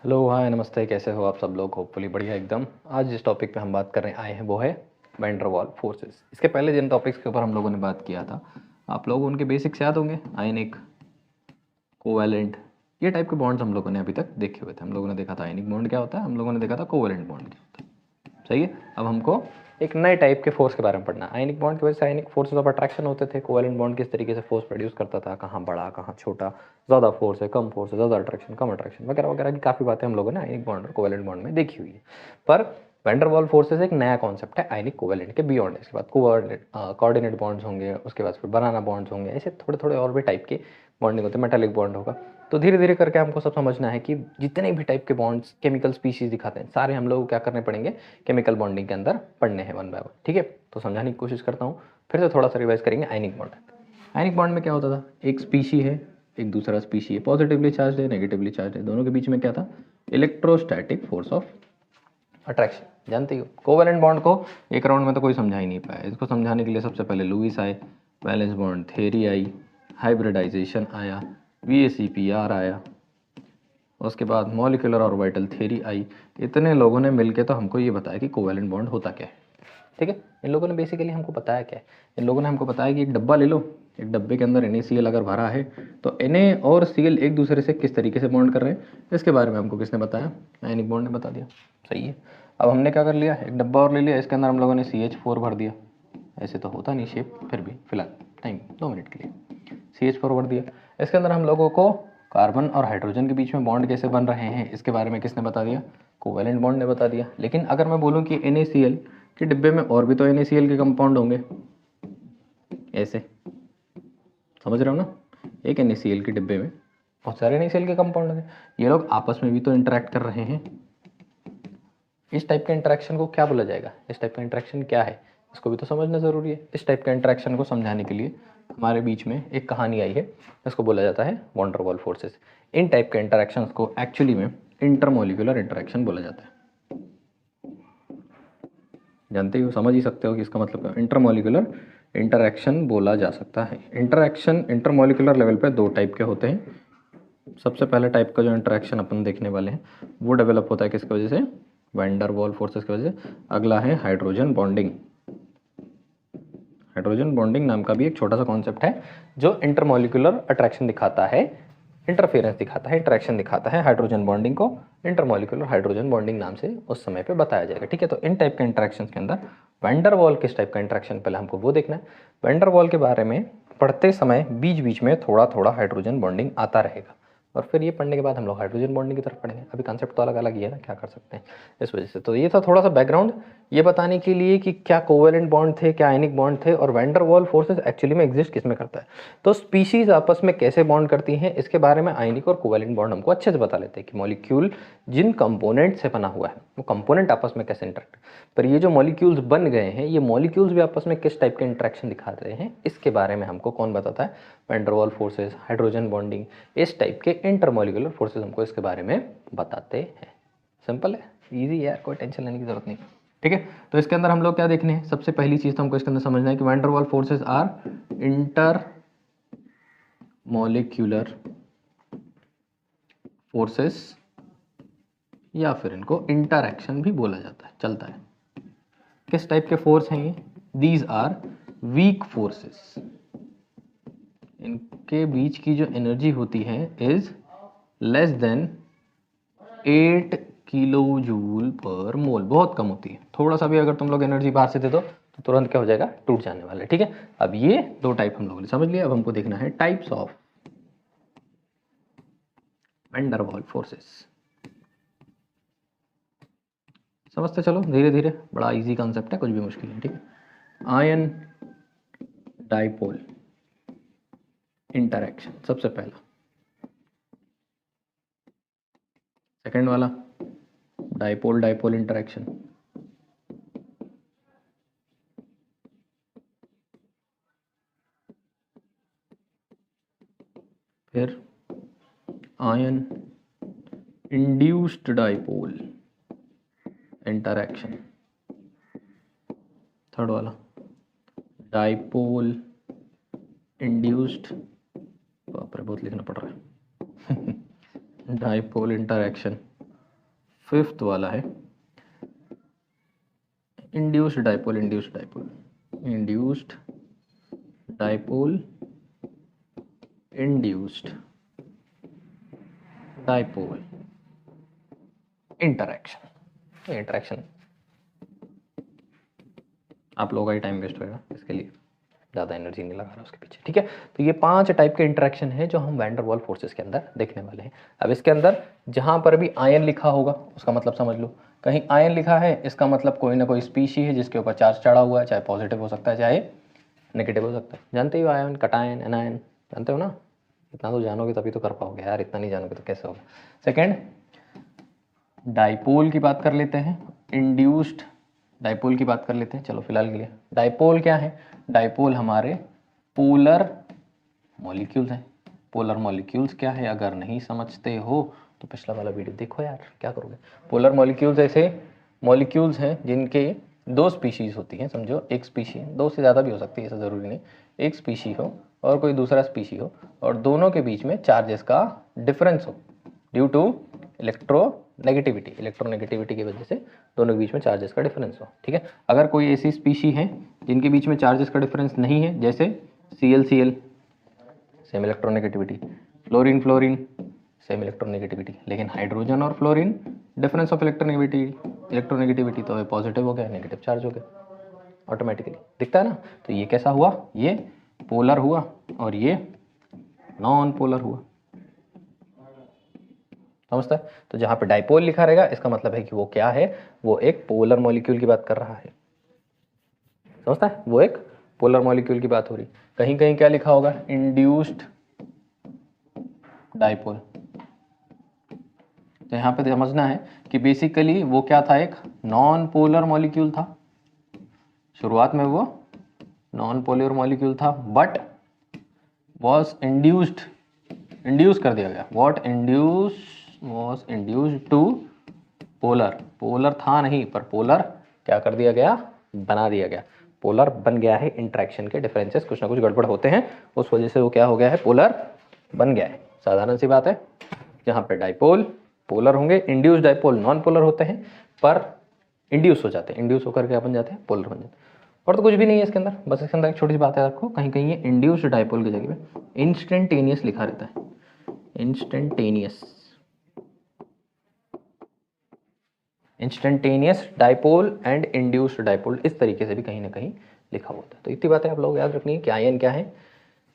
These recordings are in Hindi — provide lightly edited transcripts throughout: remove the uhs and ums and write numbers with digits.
हेलो हाय नमस्ते, कैसे हो आप सब लोग? होपफुली बढ़िया एकदम। आज जिस टॉपिक पे हम बात करने आए हैं वो है वैन डर वाल फोर्सेस। इसके पहले जिन टॉपिक्स के ऊपर हम लोगों ने बात किया था, आप लोग उनके बेसिक्स याद होंगे। आयनिक, कोवैलेंट, ये टाइप के बॉन्ड्स हम लोगों ने अभी तक देखे हुए थे। हम लोगों ने देखा था आयनिक बॉन्ड क्या होता है, हम लोगों ने देखा था कोवैलेंट बॉन्ड क्या होता है। सही है। अब हमको एक नए टाइप के फोर्स के बारे में पढ़ना है। आयनिक बॉन्ड की वजह से आयनिक फोर्सेस ऑफ अट्रैक्शन होते थे। कोवैलेंट बॉन्ड किस तरीके से फोर्स प्रोड्यूस करता था, कहाँ बड़ा कहाँ छोटा, ज़्यादा फोर्स है कम फोर्स है, ज़्यादा अट्रैक्शन कम अट्रैक्शन वगैरह वगैरह की काफ़ी बातें हम लोगों ने आयनिक बॉन्ड और कोवैलेंट बॉन्ड में देखी हुई है। पर वैन डर वाल फोर्सेस एक नया कॉन्सेप्ट है आयनिक कोवैलेंट के बियॉन्ड। इसके बाद कोऑर्डिनेट बॉन्ड्स होंगे, उसके बाद फिर बनाना बॉन्ड्स होंगे, ऐसे थोड़े थोड़े और भी टाइप के बॉन्डिंग होते हैं। मेटालिक बॉन्ड होगा। तो धीरे धीरे करके हमको सब समझना है कि जितने भी टाइप के बॉन्ड्स केमिकल स्पीशीज दिखाते हैं, सारे हम लोग क्या करने पड़ेंगे, केमिकल बॉन्डिंग के अंदर पढ़ने हैं वन बाय वन। ठीक है, तो समझाने की कोशिश करता हूँ। फिर से थोड़ा सा रिवाइज करेंगे आयनिक बॉन्ड। आयनिक बॉन्ड में क्या होता था, एक स्पीशी है, एक दूसरा स्पीशी है, पॉजिटिवली चार्ज है, नेगेटिवली चार्ज है, दोनों के बीच में क्या था, इलेक्ट्रोस्टैटिक फोर्स ऑफ अट्रैक्शन। जानते हो कोवैलेंट बॉन्ड को एक राउंड में तो कोई समझा ही नहीं पाया। इसको समझाने के लिए सबसे पहले लुईस आए, वैलेंस बॉन्ड थ्योरी आई, हाइब्रिडाइजेशन आया, VACPR आया, उसके बाद मॉलिक्यूलर ऑर्बिटल थ्योरी आई। इतने लोगों ने मिलके तो हमको ये बताया कि कोवैलेंट बॉन्ड होता क्या है। ठीक है, इन लोगों ने बेसिकली हमको बताया क्या है, इन लोगों ने हमको बताया कि एक डब्बा ले लो, एक डब्बे के अंदर NaCl अगर भरा है तो Na और Cl एक दूसरे से किस तरीके से बॉन्ड कर रहे हैं, इसके बारे में हमको किसने बताया, आयनिक बॉन्ड ने बता दिया। सही है। अब हमने क्या कर लिया, एक डब्बा और ले लिया, इसके अंदर हम लोगों ने CH4 भर दिया। ऐसे तो होता नहीं शेप, फिर भी फिलहाल टाइम 2 मिनट के लिए CH4 भर दिया। इसके अंदर हम लोगों को कार्बन और हाइड्रोजन के बीच में बॉन्ड कैसे बन रहे हैं, इसके बारे में किसने बता दिया, कोवैलेंट बॉन्ड ने बता दिया। लेकिन अगर मैं बोलूँ कि NaCl के डिब्बे में और भी तो NaCl के कंपाउंड होंगे, ऐसे समझ रहे हो ना, एक NaCl के डिब्बे में बहुत सारे NaCl के कंपाउंड होंगे, ये लोग आपस में भी तो इंटरेक्ट कर रहे हैं। इस टाइप के इंटरेक्शन को क्या बोला जाएगा, इस टाइप का इंटरेक्शन क्या है, इसको भी तो समझना जरूरी है। इस टाइप का इंटरेक्शन को समझाने के लिए हमारे बीच में एक कहानी आई है, इसको बोला जाता है वैन डर वाल फोर्सेस। इन टाइप के इंटरेक्शंस को एक्चुअली में इंटरमोलिकुलर इंटरेक्शन बोला जाता है। जानते ही हो, समझ ही सकते हो कि इसका मतलब क्या, इंटरमोलिकुलर इंटरेक्शन बोला जा सकता है। इंटरेक्शन इंटरमोलिकुलर लेवल पे दो टाइप के होते हैं। सबसे पहले टाइप का जो इंटरेक्शन अपन देखने वाले हैं वो डेवलप होता है किसकी वजह से, वैन डर वाल फोर्सेस की वजह से। अगला है हाइड्रोजन बॉन्डिंग। हाइड्रोजन बॉन्डिंग नाम का भी एक छोटा सा कॉन्सेप्ट है जो इंटरमोलिकुलर अट्रैक्शन दिखाता है, इंटरफेरेंस दिखाता है, इंटरेक्शन दिखाता है। हाइड्रोजन बॉन्डिंग को इंटरमोलिकुलर हाइड्रोजन बॉन्डिंग नाम से उस समय पे बताया जाएगा। ठीक है, तो इन टाइप के इंटरेक्शन के अंदर वैन डर वाल किस टाइप का इंटरेक्शन, पहले हमको वो देखना है। वैन डर वाल के बारे में पढ़ते समय बीच बीच में थोड़ा थोड़ा हाइड्रोजन बॉन्डिंग आता रहेगा, और फिर ये पढ़ने के बाद हम लोग हाइड्रोजन बॉन्डिंग की तरफ पढ़ेंगे। अभी कॉन्सेप्ट तो अलग अलग ही है ना, क्या कर सकते हैं इस वजह से। तो ये था थोड़ा सा बैकग्राउंड, ये बताने के लिए कि क्या कोवैलेंट बॉन्ड थे, क्या आयनिक बॉन्ड थे, और van der Waals forces actually में एग्जिस्ट किस में करता है। तो स्पीशीज आपस में कैसे बॉन्ड करती हैं, इसके बारे में आयनिक और कोवैलेंट बॉन्ड हमको अच्छे से बता लेते हैं कि मॉलिक्यूल जिन कंपोनेंट से बना हुआ है वो कंपोनेंट आपस में कैसे इंटरेक्ट। पर ये जो मॉलिक्यूल्स बन गए हैं, ये मॉलिक्यूल्स भी आपस में किस टाइप के इंटरेक्शन दिखा रहे हैं, इसके बारे में हमको कौन बताता है, van der Waals forces, hydrogen bonding, इस टाइप के इंटरमोलिकुलर फोर्सेस हमको इसके बारे में बताते हैं। सिंपल है, इजी है यार, कोई टेंशन लेने की जरूरत नहीं। ठीक है, तो इसके अंदर हम लोग क्या देखने हैं, सबसे पहली चीज तो हमको इसके अंदर समझना है कि van der Waals forces are intermolecular forces, या फिर इनको इंटरएक्शन भी बोला जाता है, चलता है। किस टाइप के फोर्स हैं ये, दीज आर वीक फोर्सेस। इनके बीच की जो एनर्जी होती है is less than 8 kilo joule per mole, बहुत कम होती है। थोड़ा सा भी अगर तुम लोग एनर्जी बाहर से दे दो तो तुरंत क्या हो जाएगा, टूट जाने वाला है। ठीक है, अब ये दो टाइप हम लोगों ने समझ लिया। अब हमको देखना है types of van der Waals forces. समझते चलो धीरे धीरे, बड़ा इजी कॉन्सेप्ट है, कुछ भी मुश्किल नहीं। ठीक है, आयन डाइपोल इंटरेक्शन सबसे पहला, सेकंड वाला डाइपोल डाइपोल इंटरेक्शन, फिर ion induced dipole interaction, third वाला डाइपोल इंड्यूस्ड, बाप रे बहुत लिखना पड़ रहा है, डाइपोल इंटरेक्शन, फिफ्थ वाला है induced dipole, induced dipole, induced dipole, induced dipole interaction. Interaction आप लोगों का ही टाइम वेस्ट होएगा, इसके लिए ज़्यादा एनर्जी नहीं लगा रहा उसके पीछे, ठीक है। तो ये 5 टाइप के इंटरैक्शन है जो हम वैन डर वाल फोर्सेस के अंदर देखने वाले हैं। अब इसके अंदर जहाँ पर भी आयन लिखा होगा उसका मतलब समझ लो, कहीं आयन लिखा है इसका मतलब कोई ना कोई स्पीशी है जिसके ऊपर चार्ज चढ़ा हुआ है, चाहे पॉजिटिव हो सकता है चाहे नेगेटिव हो सकता है। जानते हो आयन, कटायन, एनायन, जानते हो ना? इतना तो जानोगे तभी तो कर पाओगे यार, इतना नहीं जानोगे तो कैसे होगा। सेकेंड, डाइपोल की बात कर लेते हैं, इंड्यूस्ड डाइपोल की बात कर लेते हैं। चलो फिलहाल के लिए डाइपोल क्या है? डाइपोल हमारे पोलर मॉलिक्यूल्स हैं। पोलर मॉलिक्यूल्स क्या है अगर नहीं समझते हो तो पिछला वाला वीडियो देखो यार, क्या करोगे। पोलर मॉलिक्यूल्स ऐसे मॉलिक्यूल्स हैं जिनके 2 स्पीशीज होती हैं, समझो एक स्पीशी, 2 से ज़्यादा भी हो सकती है, ऐसा ज़रूरी नहीं। एक स्पीशी हो और कोई दूसरा स्पीशी हो और दोनों के बीच में चार्जेस का डिफरेंस हो ड्यू टू इलेक्ट्रोनेगेटिविटी, इलेक्ट्रोनेगेटिविटी की वजह से दोनों के बीच में चार्जेस का डिफरेंस हो, ठीक है। अगर कोई ऐसी स्पीशी है जिनके बीच में चार्जेस का डिफरेंस नहीं है, जैसे ClCl same electronegativity, fluorine fluorine same electronegativity, लेकिन हाइड्रोजन और फ्लोरीन डिफरेंस ऑफ इलेक्ट्रोनेगेटिविटी, तो ये पॉजिटिव हो गया, नेगेटिव चार्ज हो गया ऑटोमेटिकली, दिखता है ना। तो ये कैसा हुआ? ये पोलर हुआ और ये नॉन पोलर हुआ, समझता है? तो जहाँ पे डाइपोल लिखा रहेगा इसका मतलब है कि वो क्या है, वो एक पोलर मॉलिक्यूल की बात कर रहा है, समझता है? वो एक पोलर मॉलिक्यूल की बात हो रही। कहीं कहीं क्या लिखा होगा? Induced dipole. तो यहाँ पे समझना है कि बेसिकली वो क्या था, एक नॉन पोलर मॉलिक्यूल था। शुरुआत में वो नॉन पोलर मॉलिक्यूल था बट वॉज इंड्यूस्ड, इंड्यूस कर दिया गया। What was induced to polar, polar था नहीं पर पोलर क्या कर दिया गया? बना दिया गया, पोलर बन गया है। इंट्रैक्शन के डिफरेंसेस कुछ ना कुछ गड़बड़ होते हैं, उस वजह से वो क्या हो गया है? पोलर बन गया है। साधारण सी बात है। जहाँ पे डाइपोल पोलर होंगे, इंड्यूस डाइपोल नॉन पोलर होते हैं पर इंड्यूस हो जाते हैं, इंड्यूस होकर क्या बन जाते हैं? पोलर बन जाते हैं। और तो कुछ भी नहीं है इसके अंदर, बस इसके अंदर एक छोटी सी बात है, रखो कहीं कहीं ये इंड्यूस्ड डाइपोल की जगह पे इंस्टेंटेनियस लिखा रहता है, instantaneous, instantaneous dipole and induced dipole, इस तरीके से भी कहीं ना कहीं लिखा होता है। तो इतनी बातें आप लोग याद रखनी है कि आयन क्या है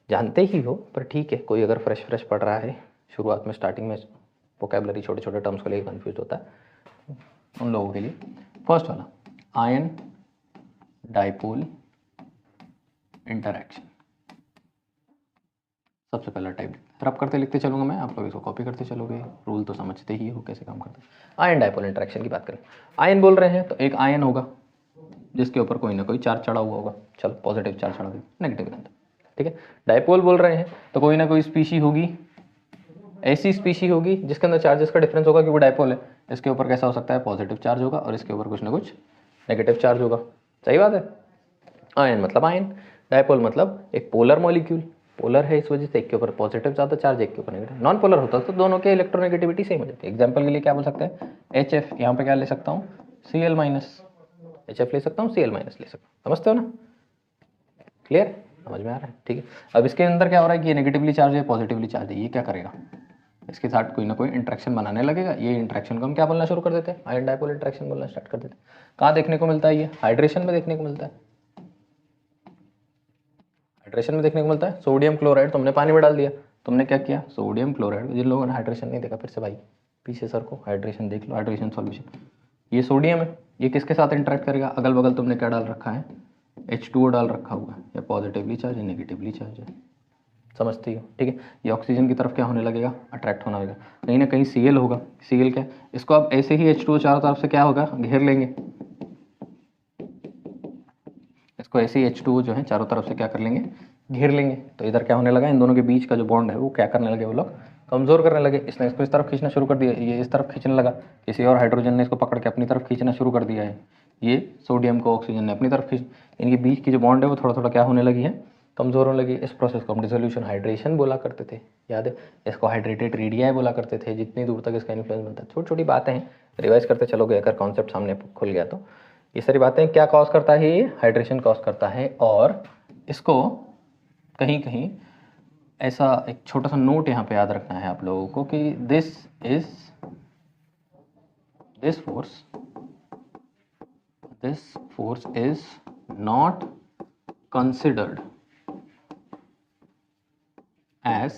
जानते ही हो, पर ठीक है, कोई अगर फ्रेश पढ़ रहा है, शुरुआत में स्टार्टिंग में वोकैबुलरी छोटे छोटे टर्म्स को लेकर कंफ्यूज होता है, उन लोगों के लिए फर्स्ट वाला आयन डाइपोल इंटरैक्शन सबसे पहला टाइप रब करते लिखते चलूंगा मैं, आप लोग इसको कॉपी करते चलोगे, रूल तो समझते ही हो कैसे काम करते हैं। आयन डाइपोल इंटरैक्शन की बात करें, आयन बोल रहे हैं तो एक आयन होगा जिसके ऊपर कोई ना कोई चार्ज चढ़ा हुआ होगा, चलो पॉजिटिव चार्ज चढ़ा हुआ, नेगेटिव के अंदर, ठीक है। डाइपोल बोल रहे हैं तो कोई ना कोई स्पीशी होगी, ऐसी स्पीशी होगी जिसके अंदर चार्जेस का डिफरेंस होगा, क्योंकि डाइपोल है, इसके ऊपर कैसा हो सकता है? पॉजिटिव चार्ज होगा और इसके ऊपर कुछ ना कुछ नेगेटिव चार्ज होगा, सही बात है। आयन मतलब आयन, डाइपोल मतलब एक पोलर मॉलिक्यूल, पोलर है इस वजह से एक के ऊपर पॉजिटिव ज़्यादा चार्ज, एक के ऊपर नेगेटिव। नॉन पोलर होता तो दोनों के इलेक्ट्रोनेगेटिविटी सेम हो जाती है। एग्जाम्पल के लिए क्या बोल सकते हैं? HF, यहाँ पे क्या ले सकता हूँ? Cl माइनस, HF ले सकता हूँ, Cl माइनस ले सकता हूँ, समझते हो ना? क्लियर, समझ में आ रहा है? ठीक है। अब इसके अंदर क्या हो रहा है कि ये नेगेटिवली चार्ज है, पॉजिटिवली चार्ज है, ये क्या करेगा? इसके साथ कोई ना कोई इंट्रैक्शन बनाने लगेगा। ये इंट्रैक्शन को हम क्या बोलना शुरू कर देते हैं? आयन डाइपोल इंट्रैक्शन बोलना स्टार्ट कर देते हैं। कहाँ देखने को मिलता है? ये हाइड्रेशन में देखने को मिलता है, हाइड्रेशन में देखने को मिलता है। सोडियम क्लोराइड तुमने पानी में डाल दिया, तुमने क्या किया? सोडियम क्लोराइड, जिन लोगों ने हाइड्रेशन नहीं देखा फिर से भाई पीछे सर को हाइड्रेशन देख लो, हाइड्रेशन सॉल्यूशन, ये सोडियम है, ये किसके साथ इंटरेक्ट करेगा? अगल बगल तुमने क्या डाल रखा है? H2O डाल रखा हुआ है, या पॉजिटिवली चार्ज है नेगेटिवली चार्ज है, समझती हो? ठीक है। ये ऑक्सीजन की तरफ क्या होने लगेगा? अट्रैक्ट होना लगेगा। कहीं ना कहीं Cl होगा, Cl क्या? इसको आप ऐसे ही H2O चारों तरफ से क्या होगा? घेर लेंगे, इसको ऐसे ही H2O जो है चारों तरफ से क्या कर लेंगे? घेर लेंगे। तो इधर क्या होने लगा? इन दोनों के बीच का जो बॉन्ड है वो क्या करने लगे? वो लोग कमज़ोर करने लगे। इसने इसको इस तरफ खींचना शुरू कर दिया, ये इस तरफ खींचने लगा, किसी और हाइड्रोजन ने इसको पकड़ के अपनी तरफ खींचना शुरू कर दिया है, ये सोडियम को ऑक्सीजन ने अपनी तरफ खींच, इनके बीच की जो बॉन्ड है वो थोड़ा थोड़ा क्या होने लगी है? कमज़ोर होने लगी। इस प्रोसेस को हम डिसोल्यूशन हाइड्रेशन बोला करते थे, याद है। इसको हाइड्रेटेड रेडियाई बोला करते थे, जितनी दूर तक इसका इन्फ्लुएंस बनता है। छोटी छोटी बातें हैं, रिवाइज करते चलोगे अगर कॉन्सेप्ट सामने खुल गया तो। ये सारी बातें क्या कॉज करता है, ये हाइड्रेशन कॉज करता है। और इसको कहीं कहीं ऐसा एक छोटा सा नोट यहाँ पे याद रखना है आप लोगों को कि this force is not considered as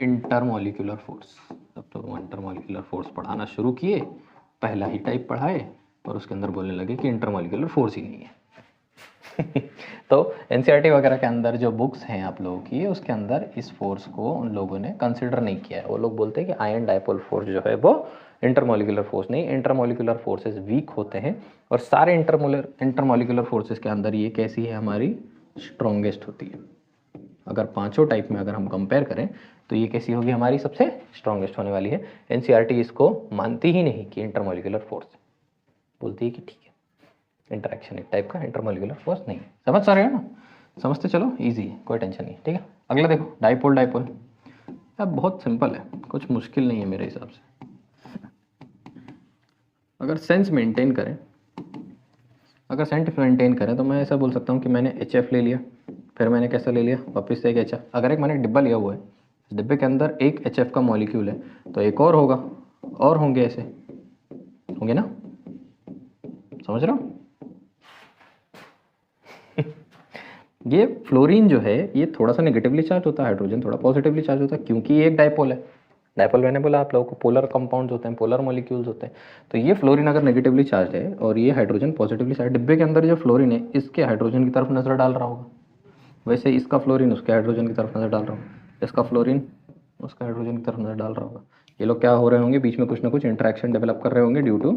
intermolecular force। जब तो इंटरमोलिकुलर फोर्स पढ़ाना शुरू किए, पहला ही टाइप पढ़ाए और उसके अंदर बोलने लगे कि इंटरमोलिकुलर फोर्स ही नहीं है। तो एनसीईआरटी वगैरह के अंदर जो बुक्स हैं आप लोगों की, उसके अंदर इस फोर्स को उन लोगों ने कंसिडर नहीं किया है। वो लोग बोलते हैं कि आयन डायपोल फोर्स जो है वो इंटरमोलिकुलर फोर्स नहीं, इंटरमोलिकुलर फोर्सेस वीक होते हैं। और सारे इंटरमोलिकुलर फोर्सेस के अंदर ये कैसी है, हमारी स्ट्रॉन्गेस्ट होती है। अगर पांचों टाइप में अगर हम कंपेयर करें तो ये कैसी होगी, हमारी सबसे स्ट्रॉन्गेस्ट होने वाली है। एनसीईआरटी इसको मानती ही नहीं कि इंटरमोलिकुलर फोर्स, बोलती है कि ठीक है इंटरेक्शन एक टाइप का, इंटरमोलिकुलर फोर्स नहीं। समझ पा रहे हो ना, समझते चलो, इजी है, कोई टेंशन नहीं। ठीक है, अगला देखो डाइपोल। डाइपोल अब बहुत सिंपल है, कुछ मुश्किल नहीं है मेरे हिसाब से। अगर सेंस मेंटेन करें, तो मैं ऐसा बोल सकता हूँ कि मैंने HF ले लिया, फिर मैंने कैसा ले लिया, वापस से एक HF। अगर एक मैंने डिब्बा लिया हुआ है, इस डिब्बे के अंदर एक HF का मॉलिक्यूल है, तो एक और होगा, और होंगे, ऐसे होंगे ना, समझ रहे हो। ये फ्लोरीन जो है ये थोड़ा सा नेगेटिवली चार्ज होता है, हाइड्रोजन थोड़ा पॉजिटिवली चार्ज होता है, क्योंकि ये एक डाइपोल है। डाइपोल मैंने बोला आप लोगों को पोलर कंपाउंड्स होते हैं, पोलर मॉलिक्यूल्स होते हैं। तो ये फ्लोरीन अगर नेगेटिवली चार्ज है और ये हाइड्रोजन पॉजिटिवली चार्ज, डिब्बे के अंदर जो फ्लोरीन है इसके हाइड्रोजन की तरफ नजर डाल रहा होगा, वैसे इसका फ्लोरीन उसके हाइड्रोजन की तरफ नजर डाल रहा होगा, इसका फ्लोरीन उसका हाइड्रोजन की तरफ नजर डाल रहा होगा। ये लोग क्या हो रहे होंगे, बीच में कुछ ना कुछ इंटरेक्शन डेवलप कर रहे होंगे due to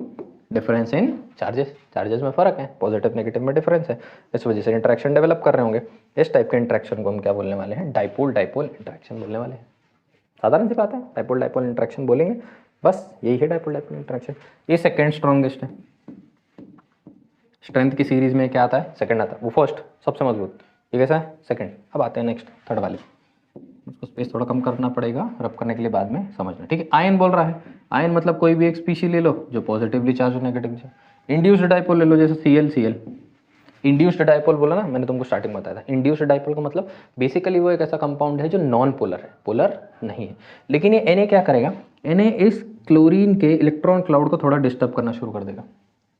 difference in charges में फ़र्क है, पॉजिटिव नेगेटिव में डिफरेंस है, इस वजह से इंटरेक्शन डेवलप कर रहे होंगे। इस टाइप के इंटरेक्शन को हम क्या बोलने वाले हैं, डाइपोल इंटरेक्शन बोलने वाले हैं। साधारण सी बात है, डाइपोल इंटरेक्शन बोलेंगे, बस यही है डाइपोल इंटरेक्शन। ये सेकेंड स्ट्रॉन्गेस्ट है। स्ट्रेंथ की सीरीज में क्या आता है, सेकंड आता है, वो फर्स्ट सबसे मजबूत, ये कैसा है, सेकंड। अब आते हैं नेक्स्ट थर्ड वाले, उसको स्पेस थोड़ा कम करना पड़ेगा रब करने के लिए, बाद में समझना। ठीक है, आयन बोल रहा है, आयन मतलब कोई भी एक स्पीशी ले लो जो पॉजिटिवली चार्ज हो नेगेटिवली चार्ज। इंड्यूस्ड डाइपोल ले लो, जैसे Cl। इंड्यूस्ड डाइपोल बोला ना मैंने तुमको स्टार्टिंग में बताया था। इंड्यूस्ड डाइपोल का मतलब बेसिकली वो एक ऐसा कंपाउंड है जो नॉन पोलर है, पोलर नहीं है। लेकिन ये Na क्या करेगा, Na इस क्लोरीन के इलेक्ट्रॉन क्लाउड को थोड़ा डिस्टर्ब करना शुरू कर देगा,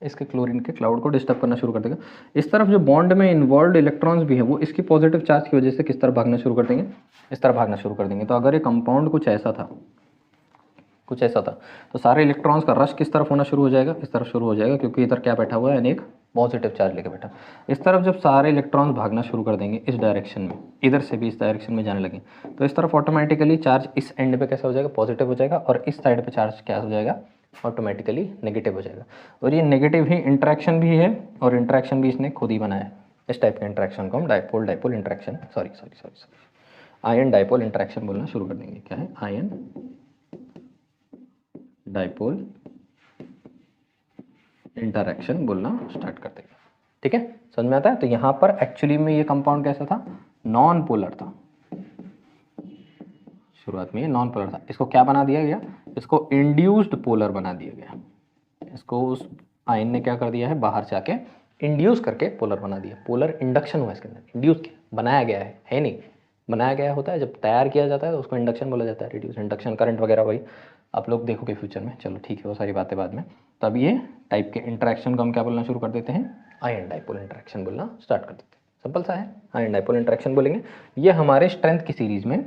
इसके क्लोरीन के क्लाउड को डिस्टर्ब करना शुरू कर देगा। इस तरफ जो बॉन्ड में इन्वॉल्व इलेक्ट्रॉन्स भी है वो इसकी पॉजिटिव चार्ज की वजह से किस तरफ भागना शुरू कर देंगे, इस तरफ भागना शुरू कर देंगे। तो अगर ये कंपाउंड कुछ ऐसा था, तो सारे इलेक्ट्रॉन्स का रश किस तरफ होना शुरू हो जाएगा, इस तरफ शुरू हो जाएगा, क्योंकि इधर क्या बैठा हुआ है, यानी एक पॉजिटिव चार्ज लेके बैठा। इस तरफ जब सारे इलेक्ट्रॉन्स भागना शुरू कर देंगे इस डायरेक्शन में, इधर से भी इस डायरेक्शन में जाने लगे, तो इस तरफ ऑटोमेटिकली चार्ज इस एंड पे कैसा हो जाएगा, पॉजिटिव हो जाएगा, और इस साइड पे चार्ज क्या हो जाएगा, ऑटोमेटिकली नेगेटिव हो जाएगा। और ये नेगेटिव ही इंट्रैक्शन भी है, और इंट्रैक्शन भी इसने खुद ही बनाया है। इस टाइप के इंट्रैक्शन को हम dipole interaction, sorry ion dipole interaction बोलना शुरू कर देंगे। क्या है, आयन डाइपोल इंटरैक्शन बोलना स्टार्ट कर देगा। ठीक है, समझ में आता है। तो यहाँ पर एक्चुअली में ये कंपाउंड कैसा था, नॉन पोलर था, शुरुआत में ये नॉन पोलर था। इसको क्या बना दिया गया, इसको इंड्यूस्ड पोलर बना दिया गया। इसको उस आयन ने क्या कर दिया है, बाहर जाके इंड्यूस करके पोलर बना दिया। पोलर इंडक्शन हुआ इसके अंदर, इंड्यूस किया, बनाया गया है नहीं, बनाया गया होता है, जब तैयार किया जाता है तो उसको इंडक्शन बोला जाता है, रिड्यूस इंडक्शन करंट वगैरह, वही आप लोग देखोगे फ्यूचर में। चलो ठीक है, वो सारी बातें बाद में। तब ये टाइप के इंटरेक्शन को हम क्या बोलना शुरू कर देते हैं, आयन डाइपोल इंटरेक्शन बोलना स्टार्ट कर देते हैं। सिंपल सा है, आयन डाइपोल इंटरेक्शन बोलेंगे। ये हमारे स्ट्रेंथ की सीरीज में